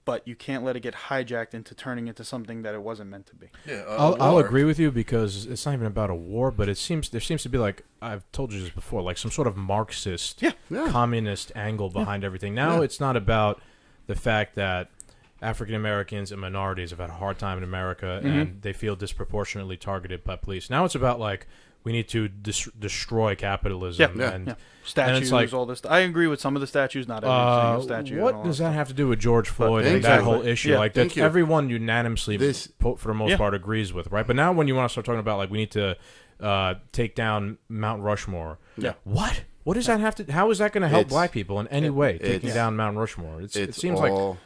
but you can't let it get hijacked into turning into something that it wasn't meant to be.
Yeah,
I'll agree with you because it's not even about a war, but there seems to be, like I've told you this before, like some sort of Marxist, communist angle behind everything. Now it's not about the fact that African Americans and minorities have had a hard time in America and they feel disproportionately targeted by police. Now it's about like we need to destroy capitalism and
statues,
and it's like,
all this. I agree with some of the statues, not every single statue.
What does that have to do with George Floyd and
exactly.
that whole issue?
Yeah,
like that, everyone unanimously, for the most part, agrees with, right? But now when you want to start talking about like we need to take down Mount Rushmore, what? What does that have to? How is that going to help black people in any way? Taking down Mount Rushmore, it seems
all,
like.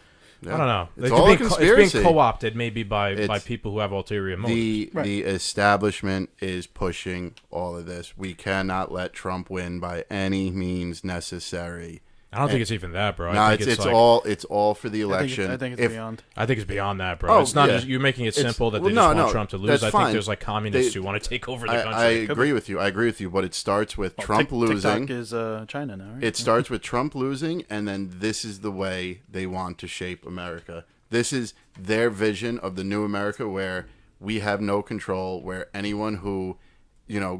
I don't know.
It's all a conspiracy.
It's being co-opted maybe by people who have ulterior motives.
The establishment is pushing all of this. We cannot let Trump win by any means necessary.
I don't think it's even that, bro.
No,
I think
it's all for the election.
I think it's beyond.
I think it's beyond that, bro. It's not just, you're making it simple that they just want Trump to lose. I think there's like communists who want to take over the country.
I agree with you. But it starts with Trump losing.
TikTok is China now, right?
It starts with Trump losing, and then this is the way they want to shape America. This is their vision of the new America, where we have no control, where anyone who,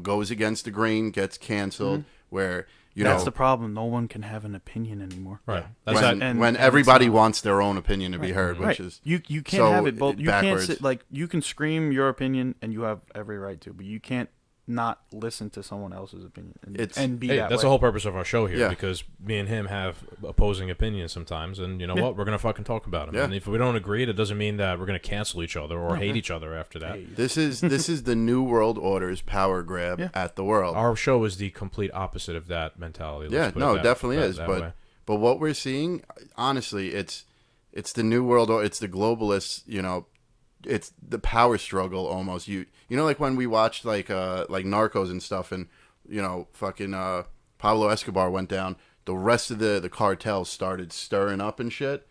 goes against the grain gets canceled, where
that's the problem. No one can have an opinion anymore.
Right.
When everybody wants their own opinion to be heard, which is
you can't have it both. You backwards. Can't you can scream your opinion and you have every right to, but you can't not listen to someone else's opinion and be
that's
way.
The whole purpose of our show here, because me and him have opposing opinions sometimes, and you know what, we're gonna fucking talk about them. And if we don't agree, that doesn't mean that we're gonna cancel each other or hate each other after that.
This is the new world order's power grab at the world.
Our show is the complete opposite of that mentality.
It definitely is. But what we're seeing, honestly, it's the new world order. It's the globalists. It's the power struggle almost. Like when we watched like Narcos and stuff, and fucking Pablo Escobar went down. The rest of the cartels started stirring up and shit.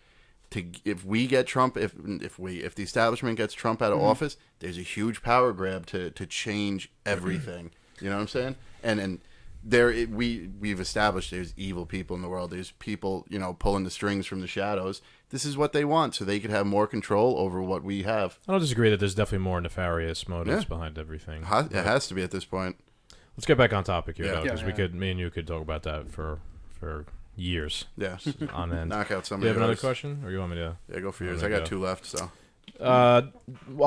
If we get Trump, if the establishment gets Trump out of office, there's a huge power grab to change everything. You know what I'm saying? And we've established there's evil people in the world. There's people pulling the strings from the shadows. This is what they want, so they could have more control over what we have.
I don't disagree that there's definitely more nefarious motives behind everything.
It has to be at this point.
Let's get back on topic here, though, because me and you could talk about that for years.
Yeah,
on end.
Knock out somebody.
Do you have another question, or you want me to?
Yeah, go for yours. I got two left, so.
I'll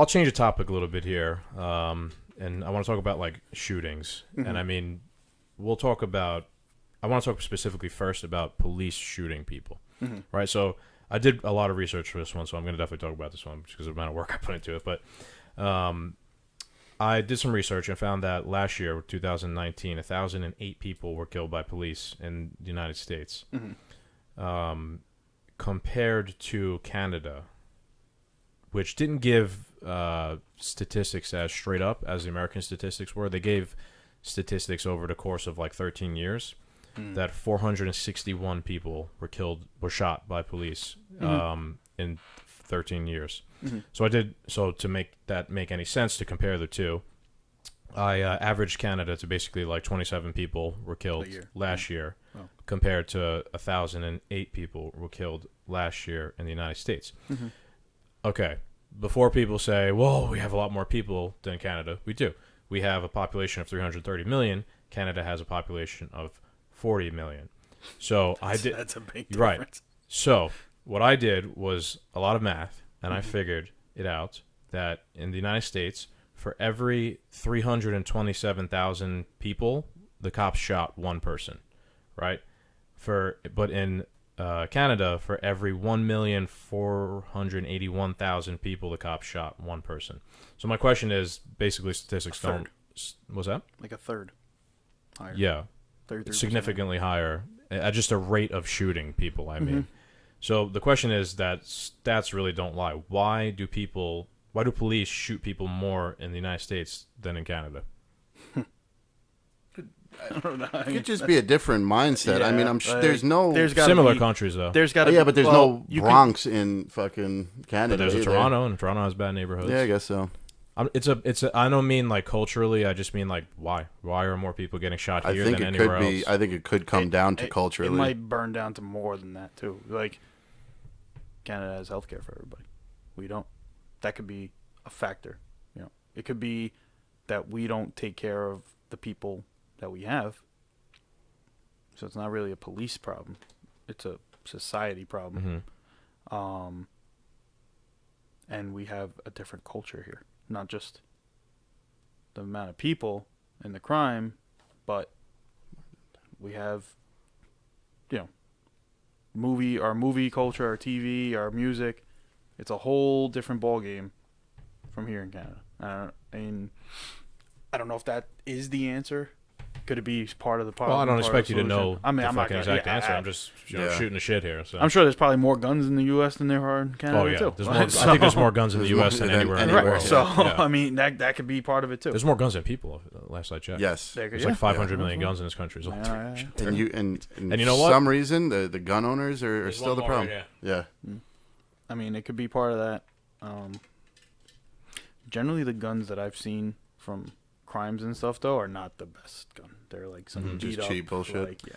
change the topic a little bit here, and I want to talk about like shootings, and I mean, I want to talk specifically first about police shooting people, right? So I did a lot of research for this one, so I'm going to definitely talk about this one because of the amount of work I put into it. But I did some research and found that last year, 2019, 1,008 people were killed by police in the United States, compared to Canada, which didn't give statistics as straight up as the American statistics were. They gave statistics over the course of like 13 years. That 461 people were shot by police in 13 years. So to make that make any sense, to compare the two, I averaged Canada to basically like 27 people were killed last year, compared to 1,008 people were killed last year in the United States. Okay, before people say, well, we have a lot more people than Canada, we do. We have a population of 330 million. Canada has a population of 40 million. So that's a big difference. Right. So what I did was a lot of math, and I figured it out that in the United States, for every 327,000 people, the cops shot one person, right? But in Canada, for every 1,481,000 people, the cops shot one person. So my question is, basically, statistics don't. What's that?
Like a third higher.
Yeah. Significantly higher at just a rate of shooting people. I mean, So the question is that stats really don't lie. Why do police shoot people more in the United States than in Canada?
I don't know.
It could just be a different mindset. I mean, I'm sure there's
Similar countries though.
There's got to
but there's no Bronx in fucking Canada.
But there's a
either.
Toronto, and Toronto has bad neighborhoods.
Yeah, I guess so.
I don't mean like culturally. I just mean like why? Why are more people getting shot here than anywhere else?
I think it could come down to culturally.
It might burn down to more than that too. Like Canada has healthcare for everybody. We don't. That could be a factor. You know, it could be that we don't take care of the people that we have. So it's not really a police problem. It's a society problem.
Mm-hmm.
And we have a different culture here. Not just the amount of people and the crime, but we have, our movie culture, our TV, our music. It's a whole different ballgame from here in Canada. I don't know if that is the answer. Could it be part of the problem?
Well, I don't expect you to know
I'm
the
not
fucking
gonna,
exact answer. I'm just shooting the shit here. So.
I'm sure there's probably more guns in the U.S. than there are in Canada.
Oh yeah,
too.
There's more, I think there's more guns in the U.S. than anywhere in the world.
So
Yeah.
I mean that could be part of it too.
There's more guns than people. Last I checked.
Yes.
There's like 500 million guns in this country. So
And you and
you know what?
For some reason the gun owners are still the problem. Yeah.
I mean, it could be part of that. Generally, the guns that I've seen from crimes and stuff though are not the best gun. They're like some
just
beat up,
cheap bullshit.
Like, yeah.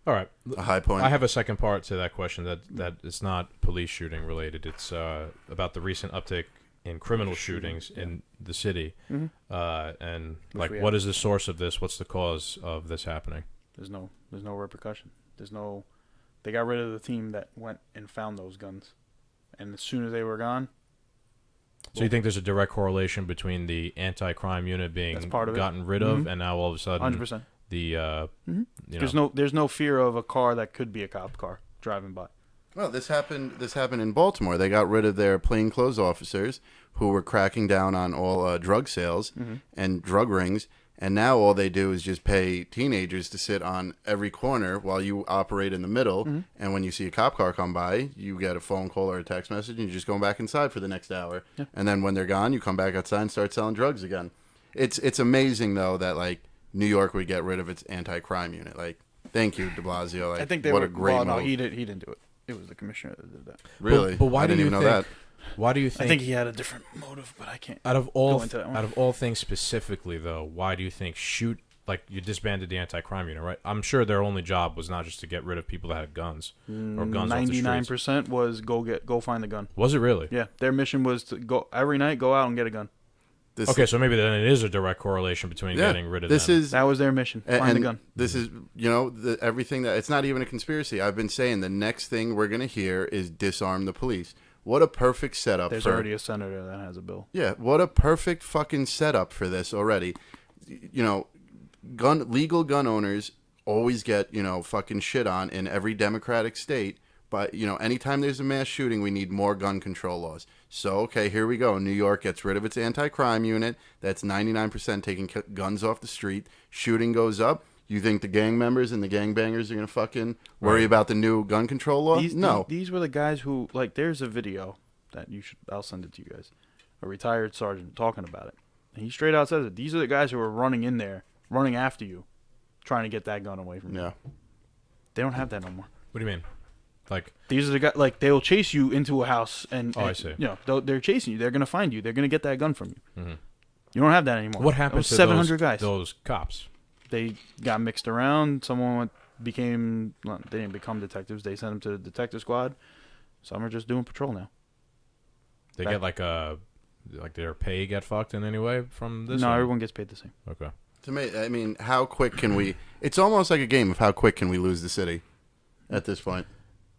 All right.
A high point.
I have a second part to that question that it's not police shooting related. It's about the recent uptick in criminal shootings in the city. And like, what is the source of this? What's the cause of this happening?
There's no repercussion. They got rid of the team that went and found those guns. And as soon as they were gone.
So you think there's a direct correlation between the anti-crime unit being gotten rid of and now all of a sudden
100%.
There's
no fear of a car that could be a cop car driving by.
Well, this happened in Baltimore. They got rid of their plainclothes officers who were cracking down on all drug sales and drug rings. And now all they do is just pay teenagers to sit on every corner while you operate in the middle. And when you see a cop car come by, you get a phone call or a text message, and you just go back inside for the next hour. Yeah. And then when they're gone, you come back outside and start selling drugs again. It's amazing though that like New York would get rid of its anti-crime unit. Like, thank you, De Blasio. Like,
I think a great move. No, he didn't do it. It was the commissioner that did that.
Really?
But why
I didn't even know that.
Why do you think?
I think he had a different motive, but I can't.
Out of all things specifically, though, why do you think you disbanded the anti-crime unit, right? I'm sure their only job was not just to get rid of people that had guns or guns.
99% was go find the gun.
Was it really?
Yeah, their mission was to go every night, go out and get a gun.
So maybe then it is a direct correlation between getting rid of them.
That was their mission. Find the gun.
This is everything that it's not even a conspiracy. I've been saying the next thing we're gonna hear is disarm the police. What a perfect setup.
There's already a senator that has a bill.
Yeah, what a perfect fucking setup for this already. Legal gun owners always get, fucking shit on in every democratic state. But, anytime there's a mass shooting, we need more gun control laws. So, okay, here we go. New York gets rid of its anti-crime unit. That's 99% taking guns off the street. Shooting goes up. You think the gang members and the gangbangers are going to fucking worry about the new gun control law? No.
These were the guys who, there's a video that I'll send it to you guys. A retired sergeant talking about it. And he straight out says it. These are the guys who are running in there, running after you, trying to get that gun away from you.
Yeah.
They don't have that no more.
What do you mean?
These are the guys, they'll chase you into a house and
I see.
They're chasing you. They're going to find you. They're going to get that gun from you. Mm-hmm. You don't have that anymore.
What happened to
700 guys?
Those cops?
They got mixed around. Someone they didn't become detectives. They sent them to the detective squad. Some are just doing patrol now.
They get their pay get fucked in any way from this?
No, everyone gets paid the same.
Okay.
To me, I mean, how quick can we? It's almost like a game of how quick can we lose the city at this point.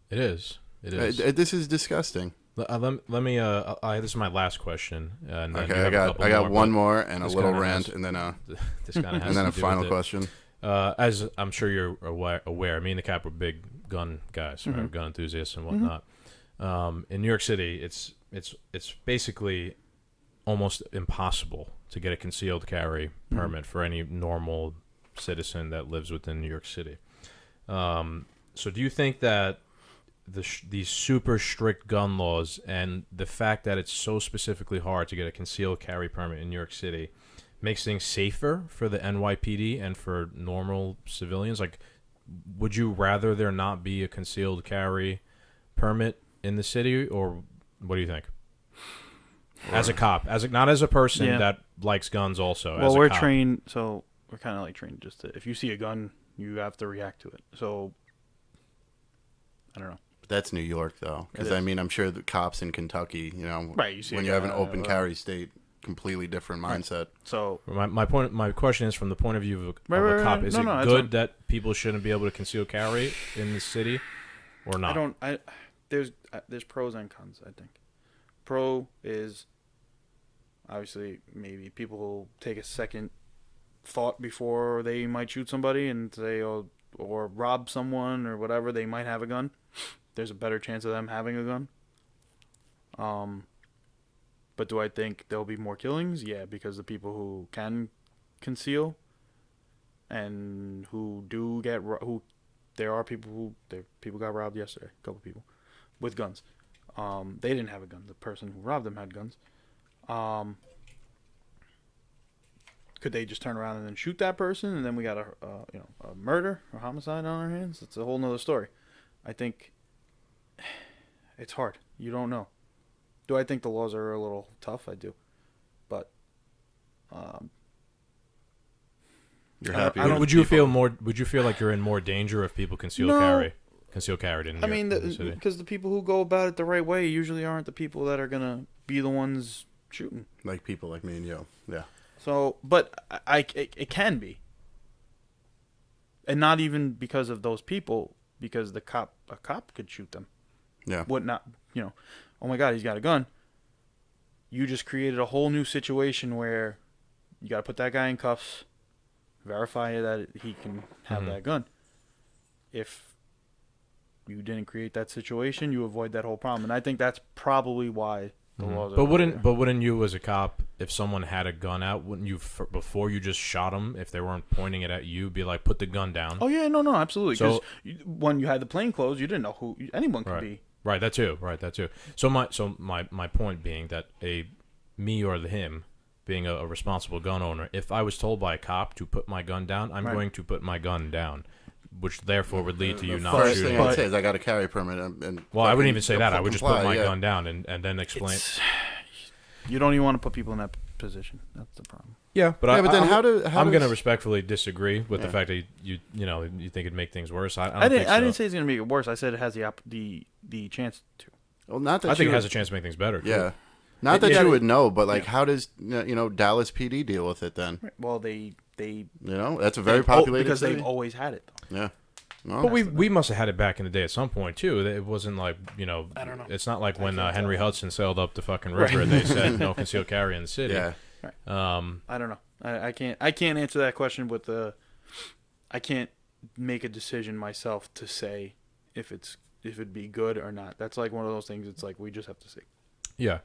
It is.
This is disgusting.
Let me. This is my last question. And then
okay, I got one more and a little rant, and then
this kind of has
and then
to
a
do
final
with
question.
As I'm sure you're aware, me and the Cap were big gun guys, right? Gun enthusiasts and whatnot. In New York City, it's basically almost impossible to get a concealed carry permit for any normal citizen that lives within New York City. So do you think that these super strict gun laws and the fact that it's so specifically hard to get a concealed carry permit in New York City makes things safer for the NYPD and for normal civilians? Like, would you rather there not be a concealed carry permit in the city, or what do you think? As a cop, not as a person that likes guns also.
Well,
as a
we're
cop.
trained, so we're kind of like trained just to, if you see a gun, you have to react to it. So, I don't know.
That's New York, though. Because, I mean, I'm sure the cops in Kentucky,
right, you see
when you have an open carry state, completely different mindset.
Right. So
my question is from the point of view of a cop. Is it good that people shouldn't be able to conceal carry in the city, or not?
There's pros and cons, I think. Pro is obviously maybe people will take a second thought before they might shoot somebody and say, or rob someone or whatever. They might have a gun. There's a better chance of them having a gun. But do I think there'll be more killings? Yeah, because the people who can conceal and who do get there are people people got robbed yesterday. A couple people with guns. They didn't have a gun. The person who robbed them had guns. Could they just turn around and then shoot that person, and then we got a murder or homicide on our hands? It's a whole nother story. I think it's hard. You don't know. Do I think the laws are a little tough? I do, but
you're happy.
Would you feel like you're in more danger if people conceal carry? Conceal carried in.
Because the people who go about it the right way usually aren't the people that are gonna be the ones shooting.
Like people like me and you, yeah.
So, but it can be, and not even because of those people, because a cop could shoot them.
Yeah.
Would not, oh my God, he's got a gun. You just created a whole new situation where you got to put that guy in cuffs, verify that he can have that gun. If you didn't create that situation, you avoid that whole problem, and I think that's probably why the laws.
But wouldn't you, as a cop, if someone had a gun out, wouldn't you before you just shot them, if they weren't pointing it at you, be like, put the gun down?
Oh yeah, no, absolutely. Because when you had the plain clothes, you didn't know who anyone could be.
Right, that too. So my point being that me or him being a responsible gun owner, if I was told by a cop to put my gun down, I'm going to put my gun down, which therefore would lead to you not shooting.
First thing I'd say is I got a carry permit.
I wouldn't even say that. I would just put my gun down and then explain.
You don't even want to put people in that position. That's the problem.
Yeah, but
I'm
going to respectfully disagree with the fact that you think it'd make things worse. I
didn't say it's going to make it worse. I said it has the chance to.
Well, not that
I think it has a chance to make things better.
Yeah.
Too.
Not that you would know, but how does Dallas PD deal with it then?
Well, they
that's a very populated
because
city.
they've always had it though.
Yeah. No.
But we must have had it back in the day at some point too. It wasn't like
I don't know.
It's not like when Henry Hudson sailed up the fucking river and they said no concealed carry in the city.
Yeah.
Right. I don't know. I can't answer that question with I can't make a decision myself to say if it'd be good or not. That's like one of those things. It's like we just have to see.
Yeah.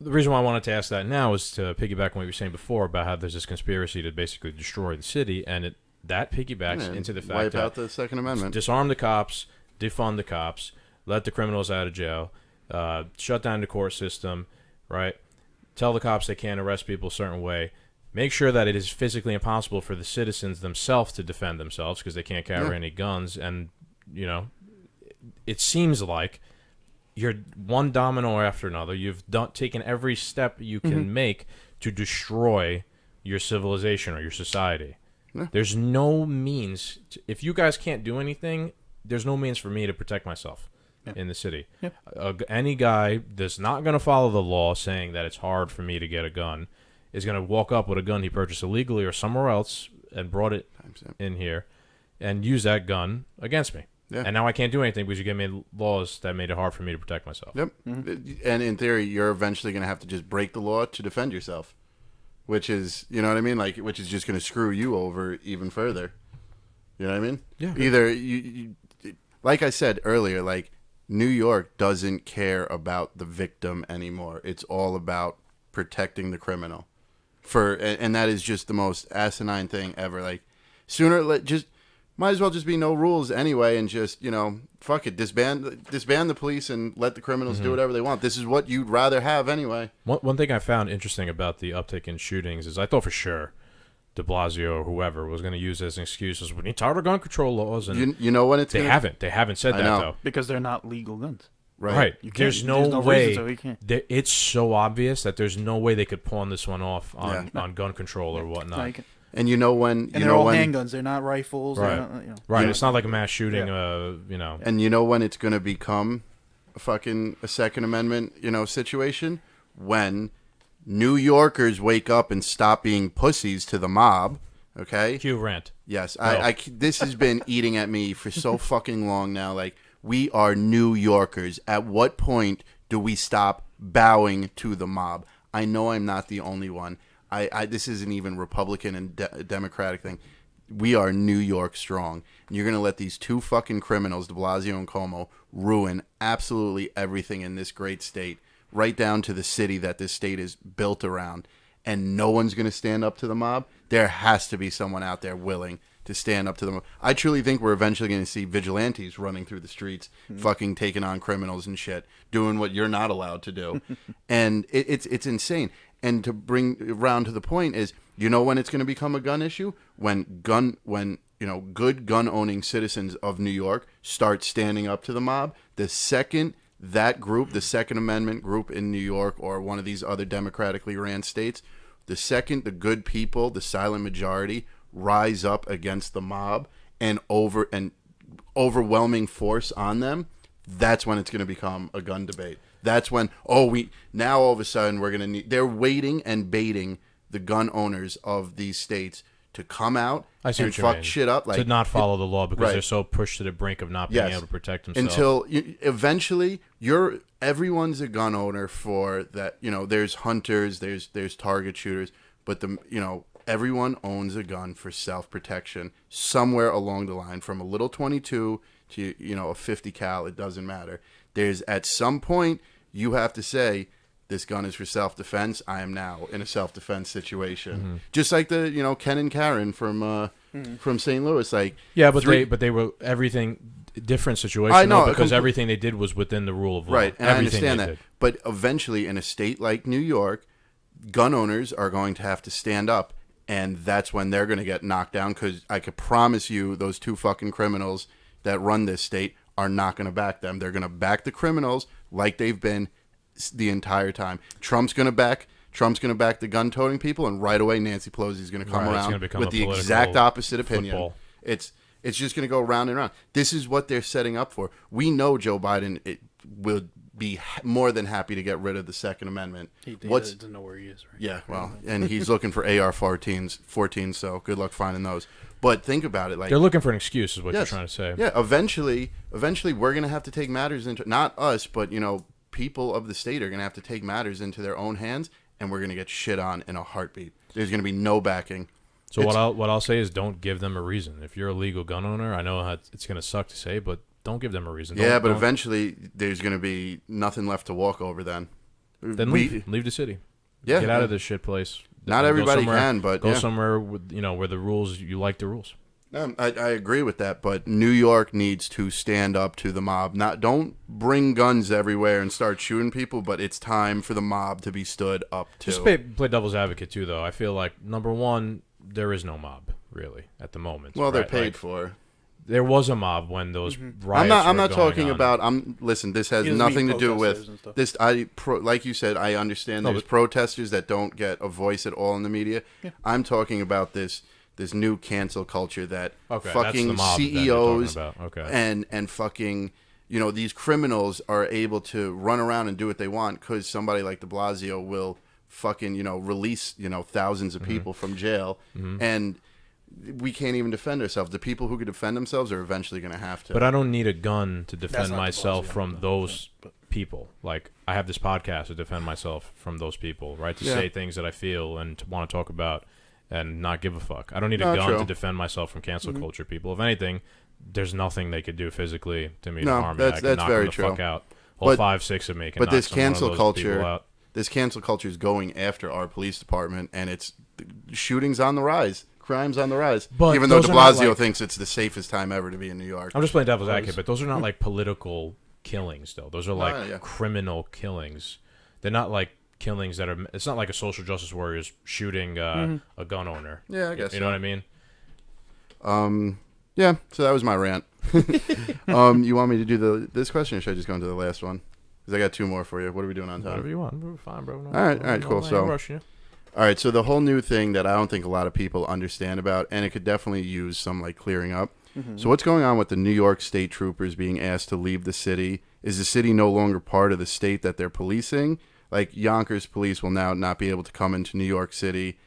The reason why I wanted to ask that now is to piggyback on what you were saying before about how there's this conspiracy to basically destroy the city, and that piggybacks into the fact
wipe
that
out the Second Amendment,
disarm the cops, defund the cops, let the criminals out of jail, shut down the court system, right? Tell the cops they can't arrest people a certain way. Make sure that it is physically impossible for the citizens themselves to defend themselves because they can't carry any guns. And, it seems like you're one domino after another. You've taken every step you can make to destroy your civilization or your society. Yeah. There's no means. If you guys can't do anything, there's no means for me to protect myself in the city. Yeah. Any guy that's not going to follow the law saying that it's hard for me to get a gun is going to walk up with a gun he purchased illegally or somewhere else and brought it in here and use that gun against me. Yeah. And now I can't do anything because you gave me laws that made it hard for me to protect myself.
Yep. Mm-hmm. And in theory, you're eventually going to have to just break the law to defend yourself, which is, you know what I mean? Which is just going to screw you over even further. You know what I mean?
Yeah.
Either, you like I said earlier, New York doesn't care about the victim anymore. It's all about protecting the criminal. And that is just the most asinine thing ever. might as well just be no rules anyway, and just fuck it, disband the police and let the criminals do whatever they want. This is what you'd rather have anyway.
One thing I found interesting about the uptick in shootings is I thought for sure de Blasio or whoever was going to use as an excuse as we need tighter gun control laws, and
you know when it's
they haven't said that though,
because they're not legal guns.
Right.
There's no way.
So you can't.
It's so obvious that there's no way they could pawn this one off on gun control or whatnot.
No, you can't.
And you know when
they're all handguns. They're not rifles.
Right.
They're not,
Right. It's not like a mass shooting.
And you know when it's going to become a Second Amendment situation, when New Yorkers wake up and stop being pussies to the mob. Okay.
Cue rant.
Yes. This has been eating at me for so fucking long now. Like, we are New Yorkers. At what point do we stop bowing to the mob? I know I'm not the only one. This isn't even Republican and Democratic thing. We are New York strong. And you're going to let these two fucking criminals, de Blasio and Cuomo, ruin absolutely everything in this great state, right down to the city that this state is built around. And no one's going to stand up to the mob. There has to be someone out there willing to stand up to them. I truly think we're eventually going to see vigilantes running through the streets, fucking taking on criminals and shit, doing what you're not allowed to do. And it's insane. And to bring around to the point is, when it's going to become a gun issue? When good gun-owning citizens of New York start standing up to the mob. The second that group, the Second Amendment group in New York or one of these other democratically ran states, the second the good people, the silent majority, rise up against the mob and overwhelming force on them, that's when it's going to become a gun debate. That's when now all of a sudden we're going to need. They're waiting and baiting the gun owners of these states to come out and fuck shit up,
to not follow the law because they're so pushed to the brink of not being able to protect themselves.
Until eventually everyone's a gun owner for that. There's hunters, there's target shooters, but everyone owns a gun for self-protection somewhere along the line, from a little 22 to a 50 cal. It doesn't matter. There's at some point you have to say, this gun is for self-defense. I am now in a self-defense situation. Just like the Ken and Karen from St. Louis. Like,
but they were everything different situation.
I know,
because everything they did was within the rule of law.
Right, and
everything
I understand that. But eventually, in a state like New York, gun owners are going to have to stand up, and that's when they're going to get knocked down. Because I could promise you, those two fucking criminals that run this state are not going to back them. They're going to back the criminals like they've been the entire time. Trump's going to back the gun-toting people, and right away Nancy Pelosi is going to come around with the exact opposite opinion.
Football.
It's just going to go round and round. This is what they're setting up for. We know Joe Biden will be more than happy to get rid of the Second Amendment.
He doesn't know where he is right
Yeah, well, and he's looking for AR-14s, so good luck finding those. But think about it. Like,
they're looking for an excuse is what you're trying to say.
Yeah, eventually we're going to have to take matters into, not us, but, people of the state are going to have to take matters into their own hands, and we're going to get shit on in a heartbeat. There's going to be no backing.
So what I'll say is, don't give them a reason. If you're a legal gun owner, I know it's going to suck to say, but don't give them a reason.
But eventually there's going to be nothing left to walk over then.
Then leave the city.
Yeah.
Get out of this shit place.
Not everybody can, but
go somewhere with, where the rules, you like the rules.
I agree with that, but New York needs to stand up to the mob. Don't bring guns everywhere and start shooting people, but it's time for the mob to be stood up to.
Just play devil's advocate too, though. I feel like, number one, there is no mob really at the moment.
Well, they're paid for.
There was a mob when those riots
I'm not
were
talking
going
about. Listen. This has nothing to do with this. Like you said, I understand there's protesters that don't get a voice at all in the media. Yeah. I'm talking about this new cancel culture that fucking CEOs and fucking these criminals are able to run around and do what they want because somebody like de Blasio will fucking release thousands of people from jail and we can't even defend ourselves. The people who could defend themselves are eventually going to have to.
But I don't need a gun to defend myself from those people. Like, I have this podcast to defend myself from those people, right? To say things that I feel and to want to talk about and not give a fuck. I don't need a gun to defend myself from cancel culture people. If anything, there's nothing they could do physically to me to harm me. I can knock them the fuck out. All 5-6 of me can knock
this
cancel culture out.
This cancel culture is going after our police department, and it's shootings on the rise. crime's on the rise.
But
even though
those
de
are not,
Blasio
like-
thinks it's the safest time ever to be in New York.
I'm just playing devil's advocate, but those are not like political killings, though. Those are like
yeah.
criminal killings. They're not like killings that are. It's not like a social justice warrior's shooting a gun owner.
Yeah, I guess
you know what I mean.
Yeah. So that was my rant. You want me to do this question, or should I just go into the last one? Because I got two more for you. What are we doing on time?
Whatever you want. We're fine, bro. No,
All right, cool.
I ain't
So,
rushing you.
all right, so the whole new thing that I don't think a lot of people understand about, and it could definitely use some like clearing up. So what's going on with the New York State Troopers being asked to leave the city? Is the city no longer part of the state that they're policing? Like Yonkers police will now not be able to come into New York City.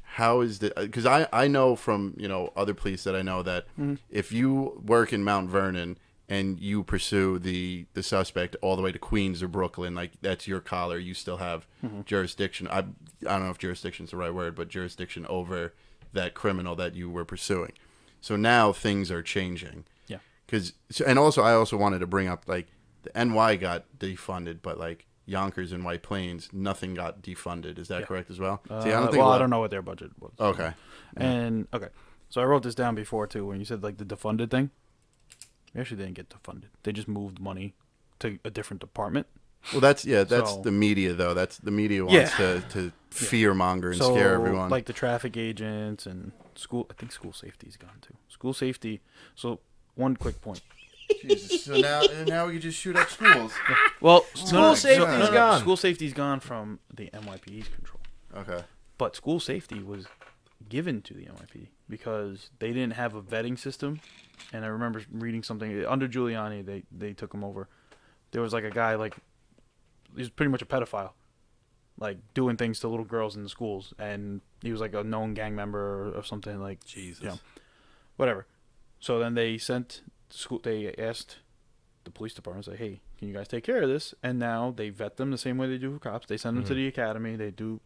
How is the? Because I know from other police that I know that if you work in Mount Vernon and you pursue the suspect all the way to Queens or Brooklyn, like that's your collar, you still have jurisdiction. I don't know if jurisdiction is the right word, but jurisdiction over that criminal that you were pursuing. So now things are changing.
Yeah.
And also I also wanted to bring up like the NY got defunded, but like Yonkers and White Plains, nothing got defunded. Is that correct as well? See,
I don't know what their budget was.
Okay.
And so I wrote this down before too. When you said like the defunded thing, we actually didn't get defunded. They just moved money to a different department.
Well, that's
So-
the media though. That's the media wants to fear monger and scare everyone.
Like the traffic agents and school. I think school safety's gone too. School safety. So one quick point.
Jesus. So now we can just shoot up schools.
Well,
School safety's
gone.
School safety's gone from the NYPD's control.
Okay.
But school safety was given to the NYPD because they didn't have a vetting system. And I remember reading something under Giuliani. They took him over. There was like a guy like he was pretty much a pedophile, like doing things to little girls in the schools, and he was like a known gang member or something like
Jesus.
whatever. So then they sent school. They asked the police department, say, "Hey, can you guys take care of this?" And now they vet them the same way they do for cops. They send them to the academy. They do,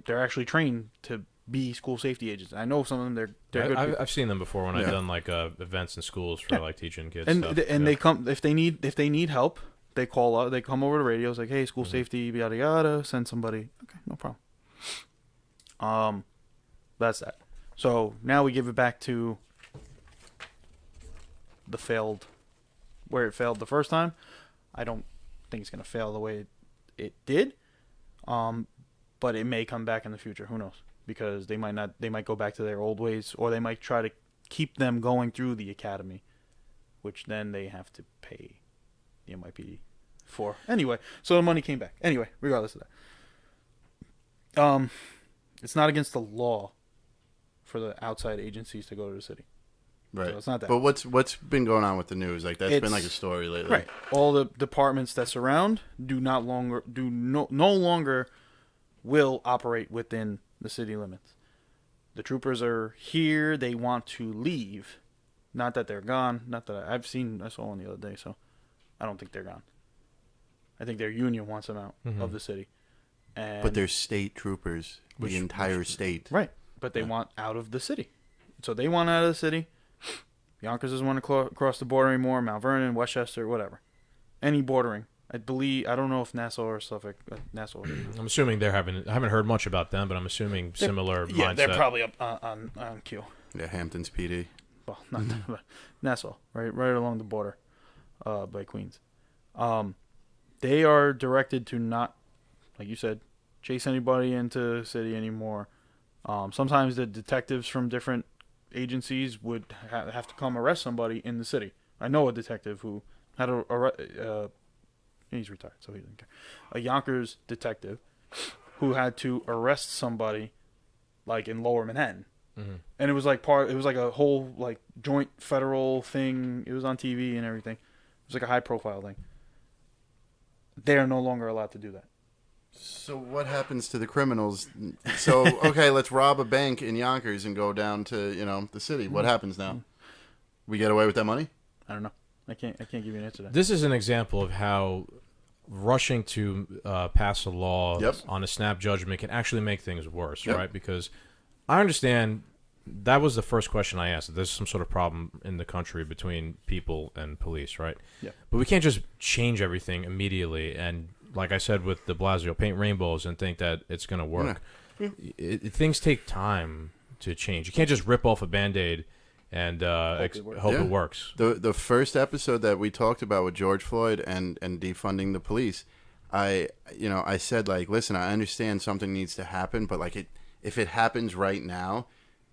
they're actually trained to be school safety agents. I know some of them. They're good.
I've seen them before when I've done like events in schools for like teaching kids.
And
stuff.
they come if they need help. They call out. They come over to radio. It's like, "Hey, school safety, yada yada. Send somebody." Okay, no problem. That's that. So now we give it back to where it failed the first time. I don't think it's gonna fail the way it did. But it may come back in the future. Who knows? Because they might go back to their old ways, or they might try to keep them going through the academy, which then they have to pay the NYPD for. Anyway, so the money came back. Anyway, regardless of that. It's not against the law for the outside agencies to go to the city.
Right.
So it's not that.
But what's been going on with the news? Like that's been like a story lately.
Right. All the departments that surround no longer will operate within the city limits. The troopers are here. They want to leave. Not that they're gone. Not that I saw one the other day, so I don't think they're gone. I think their union wants them out of the city.
But they're state troopers, the entire state.
Right. But they want out of the city. So they want out of the city. Yonkers doesn't want to cross the border anymore. Mount Vernon, Westchester, whatever. Any bordering. I don't know if Nassau or Suffolk. Nassau.
I'm assuming I haven't heard much about them, but I'm assuming similar mindset.
Yeah, they're probably up on Q.
Yeah, Hampton's PD.
Well, not that, but Nassau, right along the border, by Queens. They are directed to not, like you said, chase anybody into the city anymore. Sometimes the detectives from different agencies would have to come arrest somebody in the city. I know a detective who had he's retired, so he didn't care. A Yonkers detective who had to arrest somebody, like in Lower Manhattan, and it was like a whole like joint federal thing. It was on TV and everything. It was like a high profile thing. They are no longer allowed to do that.
So what happens to the criminals? So okay, let's rob a bank in Yonkers and go down to the city. What happens now? We get away with that money?
I don't know. I can't give you an answer to that.
This is an example of how rushing to pass a law on a snap judgment can actually make things worse, right? Because I understand that was the first question I asked. There's some sort of problem in the country between people and police, right?
Yeah.
But we can't just change everything immediately and, like I said with de Blasio, paint rainbows and think that it's going to work.
Yeah.
Things take time to change. You can't just rip off a Band-Aid and hope it works.
The first episode that we talked about with George Floyd and defunding the police, I said, like, listen, I understand something needs to happen, but like if it happens right now,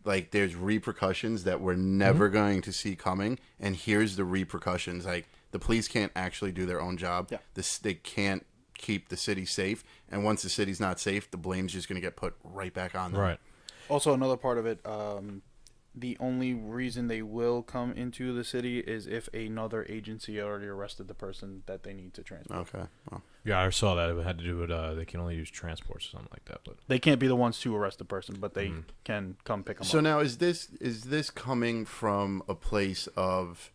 like there's repercussions that we're never going to see coming, and here's the repercussions. Like the police can't actually do their own job. Yeah. They can't keep the city safe, and once the city's not safe, the blame's just going to get put right back on them.
Right.
Also, another part of it, the only reason they will come into the city is if another agency already arrested the person that they need to transport.
Okay. Well.
Yeah, I saw that. It had to do with they can only use transports or something like that. But
they can't be the ones to arrest the person, but they can come pick them up.
So now, is this coming from a place of,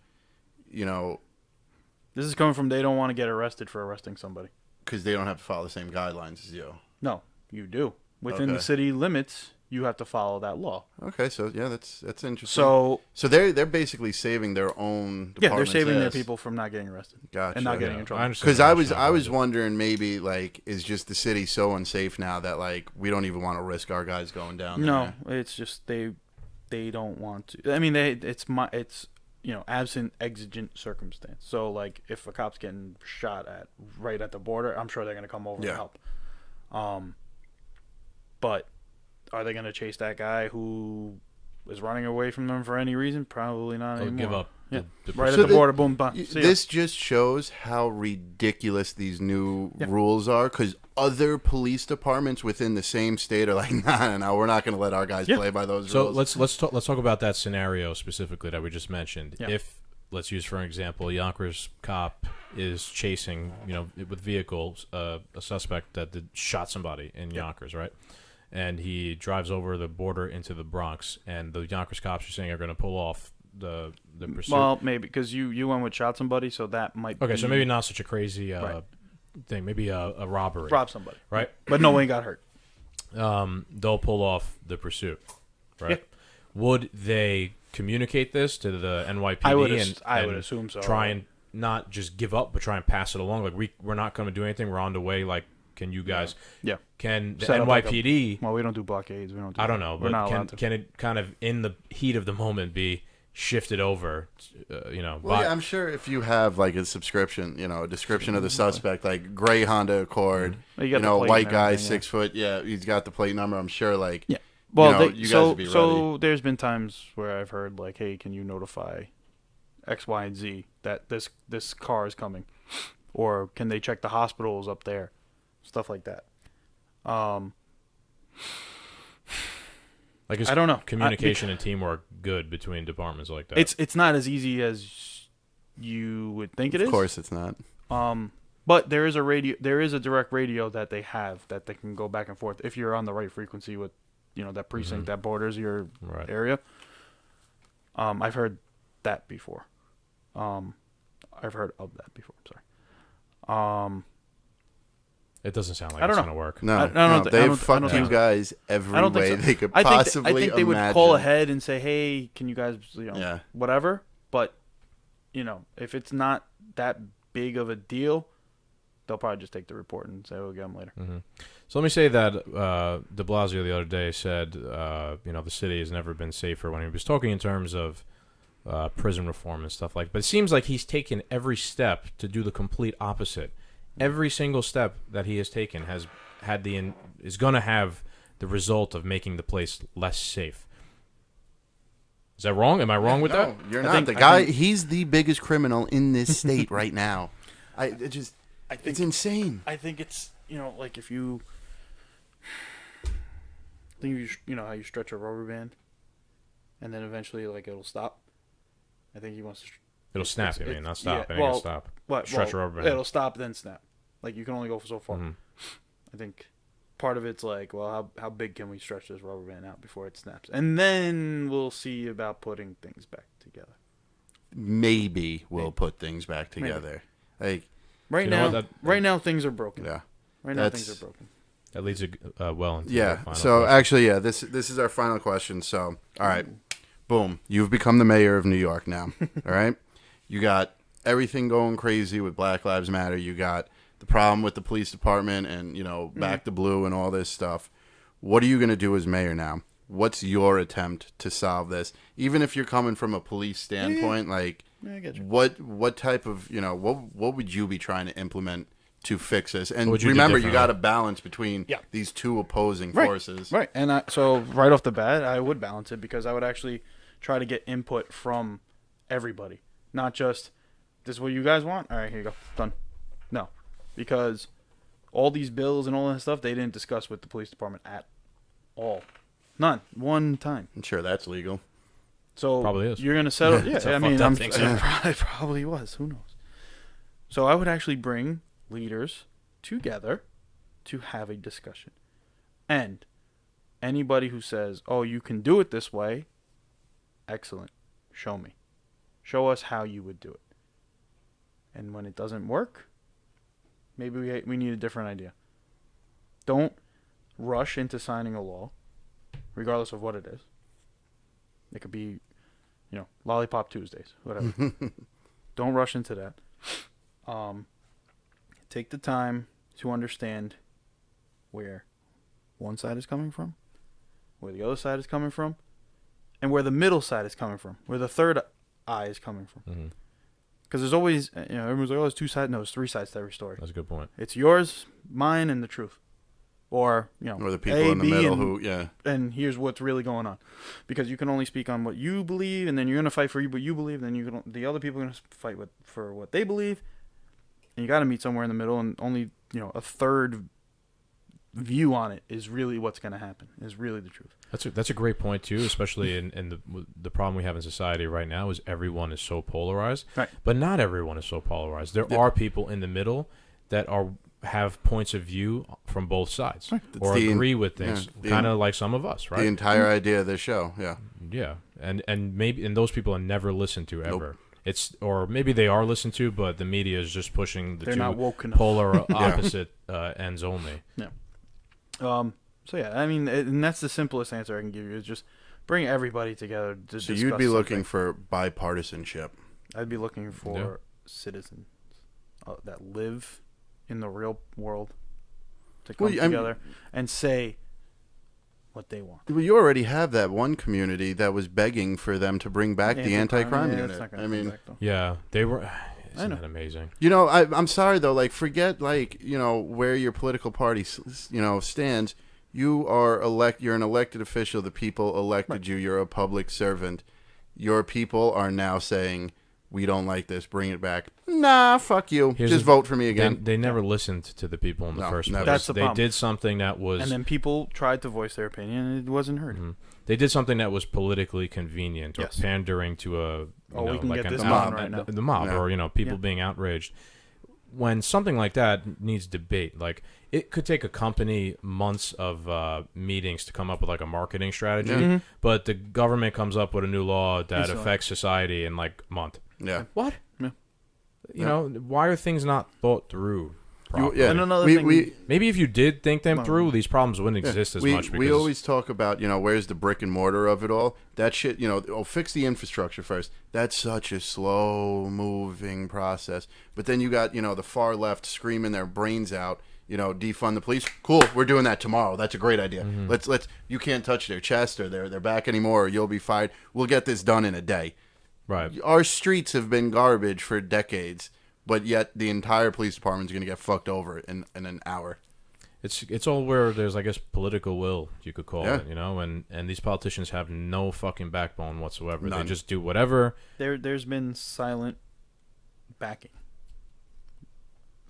This is coming from they don't want to get arrested for arresting somebody.
Because they don't have to follow the same guidelines as you.
No, you do. Within the city limits, you have to follow that law.
Okay, so yeah, that's interesting.
So
they're basically saving their own.
Yeah, they're saving their people from not getting arrested.
Gotcha.
And not getting in trouble.
Because I was wondering, maybe like, is just the city so unsafe now that like we don't even want to risk our guys going down there?
No, it's just they don't want to. I mean, it's absent exigent circumstance. So like if a cop's getting shot right at the border, I'm sure they're going to come over and help. But are they going to chase that guy who is running away from them for any reason? Probably not anymore.
Give up.
Yeah. Right at the border, boom, bam.
This just shows how ridiculous these new rules are, because other police departments within the same state are like, no, we're not going to let our guys play by those rules.
So let's talk about that scenario specifically that we just mentioned.
Yeah.
If, let's use for an example, a Yonkers cop is chasing, with vehicles, a suspect that shot somebody in Yonkers, right? And he drives over the border into the Bronx, and the Yonkers cops are saying are going to pull off the pursuit.
Well, maybe because you went with shot somebody, so that might.
Okay, so maybe not such a crazy thing. Maybe a robbery.
Rob somebody,
right?
But no one got hurt.
They'll pull off the pursuit, right?
Yeah.
Would they communicate this to the NYPD?
I would assume so.
Try and not just give up, but try and pass it along. Like we're not going to do anything. We're on the way. Like, can you guys?
Yeah.
Can the
Set
NYPD?
Well, we don't do blockades. We don't.
I don't know, but can it kind of in the heat of the moment be shifted over?
I'm sure if you have like a subscription, a description of the suspect, like gray Honda Accord, white guy, 6 foot, he's got the plate number. I'm sure, like,
well,
you guys would be ready.
So there's been times where I've heard like, hey, can you notify X, Y, and Z that this car is coming, or can they check the hospitals up there, stuff like that.
Like,
I don't know.
Communication and teamwork good between departments like that.
It's not as easy as you would think it is.
Of course, it's not.
But there is a radio. There is a direct radio that they have that they can go back and forth if you're on the right frequency with, that precinct that borders your area. I've heard that before. I've heard of that before. I'm sorry.
It doesn't sound like it's going to work.
No, they've fucked you guys every way they could possibly imagine.
I think they would call ahead and say, hey, can you guys, whatever. But, if it's not that big of a deal, they'll probably just take the report and say, we'll get them later.
Mm-hmm. So let me say that de Blasio the other day said, the city has never been safer when he was talking in terms of prison reform and stuff like that. But it seems like he's taken every step to do the complete opposite. Every single step that he has taken is going to have the result of making the place less safe. Is that wrong? Am I wrong with that?
You're not. The guy, he's the biggest criminal in this state right now. It's insane.
I think it's, like if you, how you stretch a rubber band and then eventually like it'll stop. I think he wants to.
It'll snap, not stop. It'll stop. Stretch a rubber band.
It'll stop, then snap. Like, you can only go so far.
Mm-hmm.
I think part of it's like, well, how big can we stretch this rubber band out before it snaps? And then we'll see about putting things back together.
Maybe we'll put things back together.
Maybe. Like right now things are broken.
Yeah.
Right now things are broken.
That leads well into
the
final
so
question.
Actually, this is our final question. So, all right. Boom. You've become the mayor of New York now. All right? You got everything going crazy with Black Lives Matter. You got the problem with the police department and, back to blue and all this stuff. What are you going to do as mayor now? what's your attempt to solve this? Even if you're coming from a police standpoint, like
I get you.
what type of, what would you be trying to implement to fix this? And
What would you do
remember, you
differently?
got to balance between these two opposing forces.
Right. And so right off the bat, I would balance it because I would actually try to get input from everybody, not just this is what you guys want. All right, here you go, done. No, because all these bills and all that stuff they didn't discuss with the police department at all. None. One time.
I'm sure that's legal.
So
Probably is.
you're gonna settle. Yeah,
So
I mean,
fucked up things.
it probably was. Who knows? So I would actually bring leaders together to have a discussion, and anybody who says, "Oh, you can do it this way," excellent. Show me. Show us how you would do it. And when it doesn't work, maybe we need a different idea. Don't rush into signing a law, regardless of what it is. It could be, Lollipop Tuesdays, whatever. Don't rush into that. Take the time to understand where one side is coming from, where the other side is coming from, and where the middle side is coming from, where the third eye is coming from. Because there's always, everyone's like, oh, there's two sides. No, there's three sides to every story.
That's a good point.
It's yours, mine, and the truth. Or,
Or the people
A,
in the
B,
middle
and,
who,
and here's what's really going on. Because you can only speak on what you believe, and then you're going to fight for what you believe, and then the other people are going to fight for what they believe. And you got to meet somewhere in the middle, and only, a third view on it is really what's going to happen, is really the truth.
That's a great point too, especially in the problem we have in society right now is everyone is so polarized.
Right.
But not everyone is so polarized. There are people in the middle that have points of view from both sides or agree with things, kind of like some of us, right?
the entire idea of this show,
Yeah, and maybe those people are never listened to ever. Or maybe they are listened to, but the media is just pushing the
They're not woke
two
enough.
polar opposite ends only.
Yeah. So yeah, I mean, and that's the simplest answer I can give you is just bring everybody together to
So
discuss
you'd be looking
something.
for bipartisanship.
I'd be looking for citizens that live in the real world to come together and say what they want.
Well, you already have that one community that was begging for them to bring back the anti-crime
that's
unit.
not gonna
I
come
mean,
back, though.
Yeah, they were. Isn't
know.
that amazing?
I'm sorry though. Like, forget where your political party stands. You are You're an elected official. The people elected you. You're a public servant. Your people are now saying, we don't like this. Bring it back. Nah, fuck you. Just vote for me again.
They never listened to the people in the first
never.
place.
That's the
They
problem.
did something that was,
And then people tried to voice their opinion, and it wasn't heard.
they did something that was politically convenient or
Yes.
pandering to a
We can get this
mob
right now.
the mob,
Yeah.
or people being outraged. When something like that needs debate, like it could take a company months of meetings to come up with like a marketing strategy, but the government comes up with a new law that
Instantly.
affects society in like a month.
Yeah.
What?
Yeah.
You know, why are things not thought through properly?
And another thing,
Maybe if you did think them through, these problems wouldn't exist as much. Because
We always talk about, where's the brick and mortar of it all? That shit, fix the infrastructure first. That's such a slow-moving process. But then you got, the far left screaming their brains out, defund the police. Cool, we're doing that tomorrow. That's a great idea. Let's you can't touch their chest or their back anymore, or you'll be fired. We'll get this done in a day.
right.
Our streets have been garbage for decades, but yet the entire police department is going to get fucked over in an hour.
It's all where there's, I guess, political will, you could call
Yeah.
it, and these politicians have no fucking backbone whatsoever.
None.
They just do whatever.
there's been silent backing.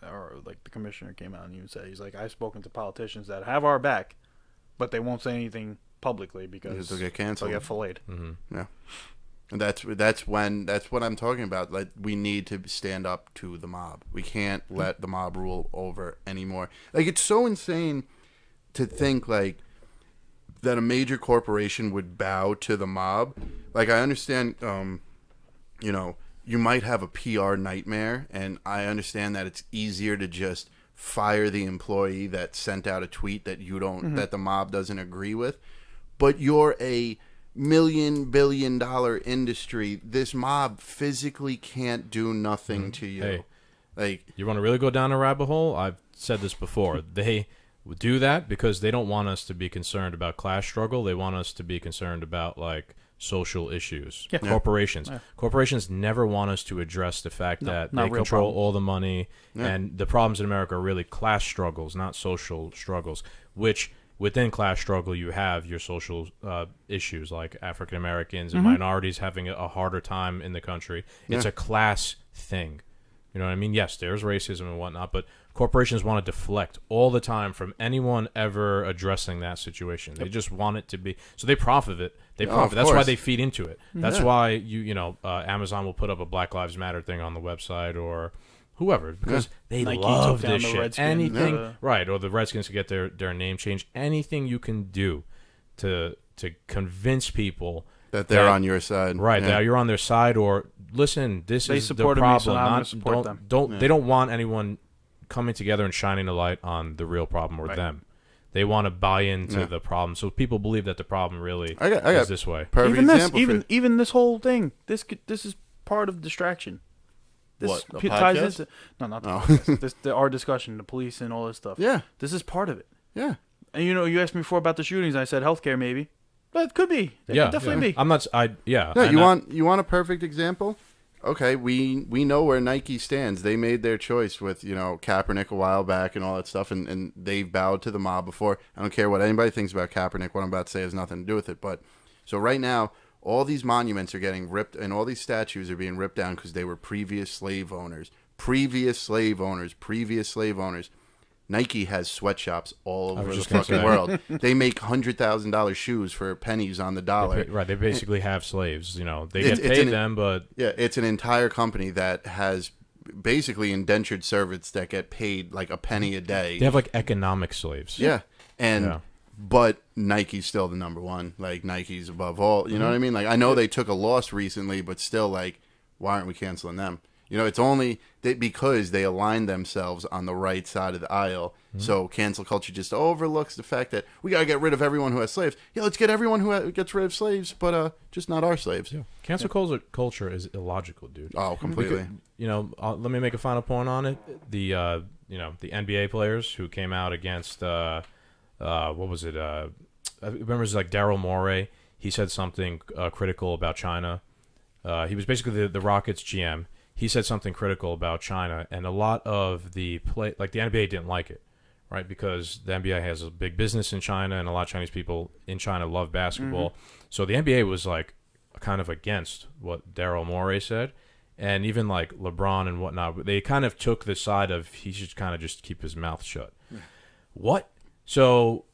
Or like the commissioner came out and even said, he's like, I've spoken to politicians that have our back, but they won't say anything publicly because
They'll get canceled.
They'll get filleted.
Mm-hmm.
And that's what I'm talking about. Like, we need to stand up to the mob. We can't let the mob rule over anymore. Like, it's so insane to think like that a major corporation would bow to the mob. Like, I understand, you might have a PR nightmare, and I understand that it's easier to just fire the employee that sent out a tweet that that the mob doesn't agree with. But you're a $1 billion industry. This mob physically can't do nothing to you.
Hey.
Like,
You want to really go down a rabbit hole? I've said this before. They do that because they don't want us to be concerned about class struggle. They want us to be concerned about like social issues.
Yeah.
Corporations.
Yeah.
Corporations never want us to address the fact that
not
they
real
control
problems.
all the money,
Yeah.
and the problems in America are really class struggles, not social struggles, which within class struggle you have your social issues like African Americans and minorities having a harder time in the country. It's a class thing. You know what I mean? Yes, there's racism and whatnot, but corporations want to deflect all the time from anyone ever addressing that situation. They just want it to be so they profit it. They profit. That's why
course.
they feed into it. That's why Amazon will put up a Black Lives Matter thing on the website or whoever because they
Nike
love
took down
this
the
shit.
Redskins,
Anything right? Or the Redskins to get their name changed. Anything you can do to convince people
that they're on your side,
right?
Yeah.
That you're on their side, or listen, this
They
is the
supported me, so
problem.
now I'm gonna
Not
support them.
don't they don't want anyone coming together and shining a light on the real problem or them. They want to buy into the problem, so people believe that the problem really
I got
is this way.
Perfect
Even this,
example
even this whole thing. This is part of distraction. This
What, a
ties
podcast?
into not the
Oh.
podcast. Our discussion, the police and all this stuff.
Yeah,
This is part of it.
yeah.
And you asked me before about the shootings. I said healthcare maybe, but it could be. It
Yeah,
could definitely be.
I'm not.
Yeah,
and
you want a perfect example? Okay, we know where Nike stands. They made their choice with, Kaepernick a while back and all that stuff, and they've bowed to the mob before. I don't care what anybody thinks about Kaepernick. What I'm about to say has nothing to do with it. But so right now, all these monuments are getting ripped, and all these statues are being ripped down because they were previous slave owners. Nike has sweatshops all over the
just gonna
fucking
say.
world. They make $100,000 shoes for pennies on the dollar.
Right, they basically have slaves. They
It's-
get
it's
paid
an-
them, but
Yeah, it's an entire company that has basically indentured servants that get paid like a penny a day.
they have like economic slaves.
Yeah, and
Yeah.
but Nike's still the number one. Like Nike's above all. You know what I mean? Like I know they took a loss recently, but still, like, why aren't we canceling them? It's only because they aligned themselves on the right side of the aisle. So cancel culture just overlooks the fact that we gotta get rid of everyone who has slaves. Yeah, let's get everyone who gets rid of slaves, but just not our slaves.
Yeah. Cancel culture is illogical, dude.
Oh, completely.
Let me make a final point on it. The the NBA players who came out against what was it? I remember it was like Daryl Morey. He said something critical about China. He was basically the Rockets GM. He said something critical about China, and a lot of the the NBA didn't like it, right? Because the NBA has a big business in China, and a lot of Chinese people in China love basketball. So the NBA was like kind of against what Daryl Morey said. And even like LeBron and whatnot, they kind of took the side of he should kind of just keep his mouth shut. What? So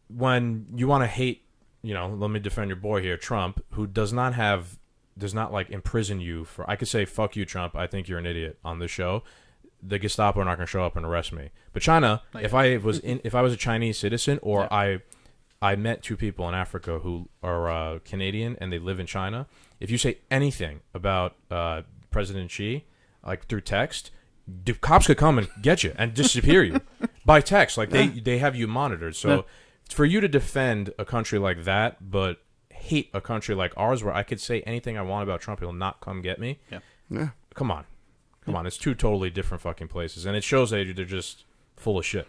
when you want to hate, let me defend your boy here, Trump, who does not like imprison you for, I could say, fuck you, Trump, I think you're an idiot on the show. The Gestapo are not going to show up and arrest me. But China, if I was a Chinese citizen or I met two people in Africa who are Canadian and they live in China, if you say anything about President Xi, like through text, the cops could come and get you and disappear you by text. Like they have you monitored. So for you to defend a country like that, but hate a country like ours, where I could say anything I want about Trump, he'll not come get me.
Yeah.
Come on. It's two totally different fucking places, and it shows that they're just full of shit.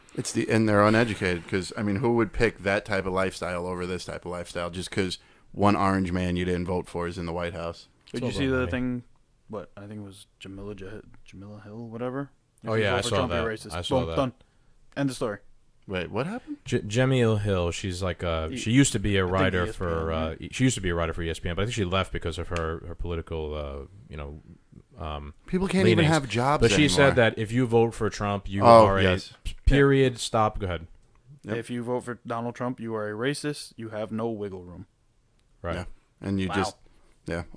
And they're uneducated because who would pick that type of lifestyle over this type of lifestyle just because one orange man you didn't vote for is in the White House?
Did you see the thing? What I think it was Jamila Hill, whatever.
Oh yeah, I saw that.
Racist.
I saw
Boom,
that.
Done. End of story.
Wait, what happened?
Jamil Hill, she's like she used to be a writer
ESPN,
for she used to be a writer for ESPN, but I think she left because of her political
People can't
leanings.
even have jobs
But she
anymore.
said that if you vote for Trump, you are
yes.
a period. Stop. Go ahead.
Yep.
If you vote for Donald Trump, you are a racist. You have no wiggle room.
Right.
Yeah. And you
Wow.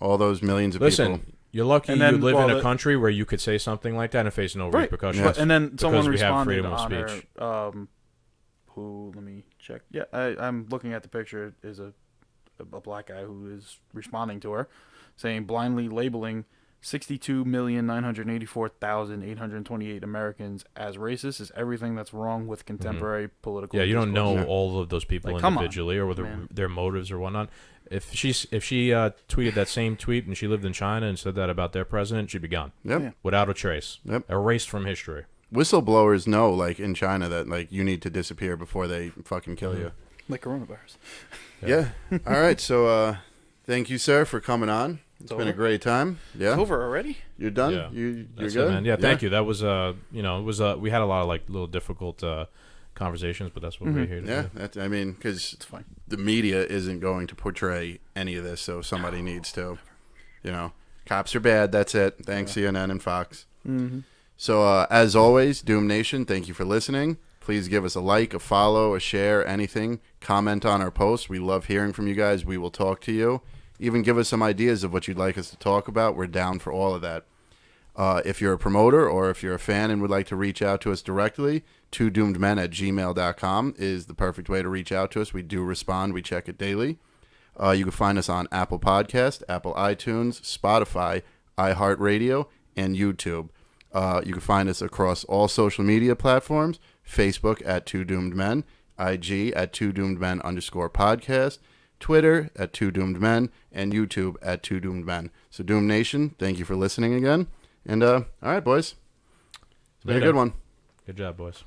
all those millions of
Listen,
people.
you're lucky
And then,
you live
well,
in a country where you could say something like that and face no
Right.
repercussions.
Yes.
And then someone
we have
responded
freedom of
on
speech.
her. Who? Let me check. Yeah, I'm looking at the picture. Is a black guy who is responding to her, saying blindly labeling 62,984,828 Americans as racist is everything that's wrong with contemporary political.
Yeah, you don't know
discourse.
all of those people
Like, come on,
individually or
man.
their motives or whatnot. If she tweeted that same tweet and she lived in China and said that about their president, she'd be gone
Yep.
Yeah.
without a trace,
Yep.
erased from history.
whistleblowers know, like in China, that like you need to disappear before they fucking kill you.
Like coronavirus.
Yeah. All right. So, thank you, sir, for coming on. It's been a great time. Yeah.
It's over already?
You're done?
Yeah.
You're
That's
good?
it, man. Yeah, thank you. That was it was we had a lot of like little difficult conversations, but that's what we're here to
Yeah.
do.
That's, I mean, because
It's fine.
the media isn't going to portray any of this, so somebody needs to. You know, cops are bad. That's it. Thanks, CNN and Fox.
Mm-hmm.
So, as always, Doom Nation, thank you for listening. Please give us a like, a follow, a share, anything. Comment on our posts. We love hearing from you guys. We will talk to you. Even give us some ideas of what you'd like us to talk about. We're down for all of that. If you're a promoter or if you're a fan and would like to reach out to us directly, twodoomedmen@gmail.com is the perfect way to reach out to us. We do respond. We check it daily. You can find us on Apple Podcast, Apple iTunes, Spotify, iHeartRadio, and YouTube. You can find us across all social media platforms, Facebook at Two Doomed Men, IG at Two Doomed Men _podcast, Twitter at Two Doomed Men, and YouTube at Two Doomed Men. So Doom Nation, thank you for listening again. And all right, boys. It's been a good one.
Good job, boys.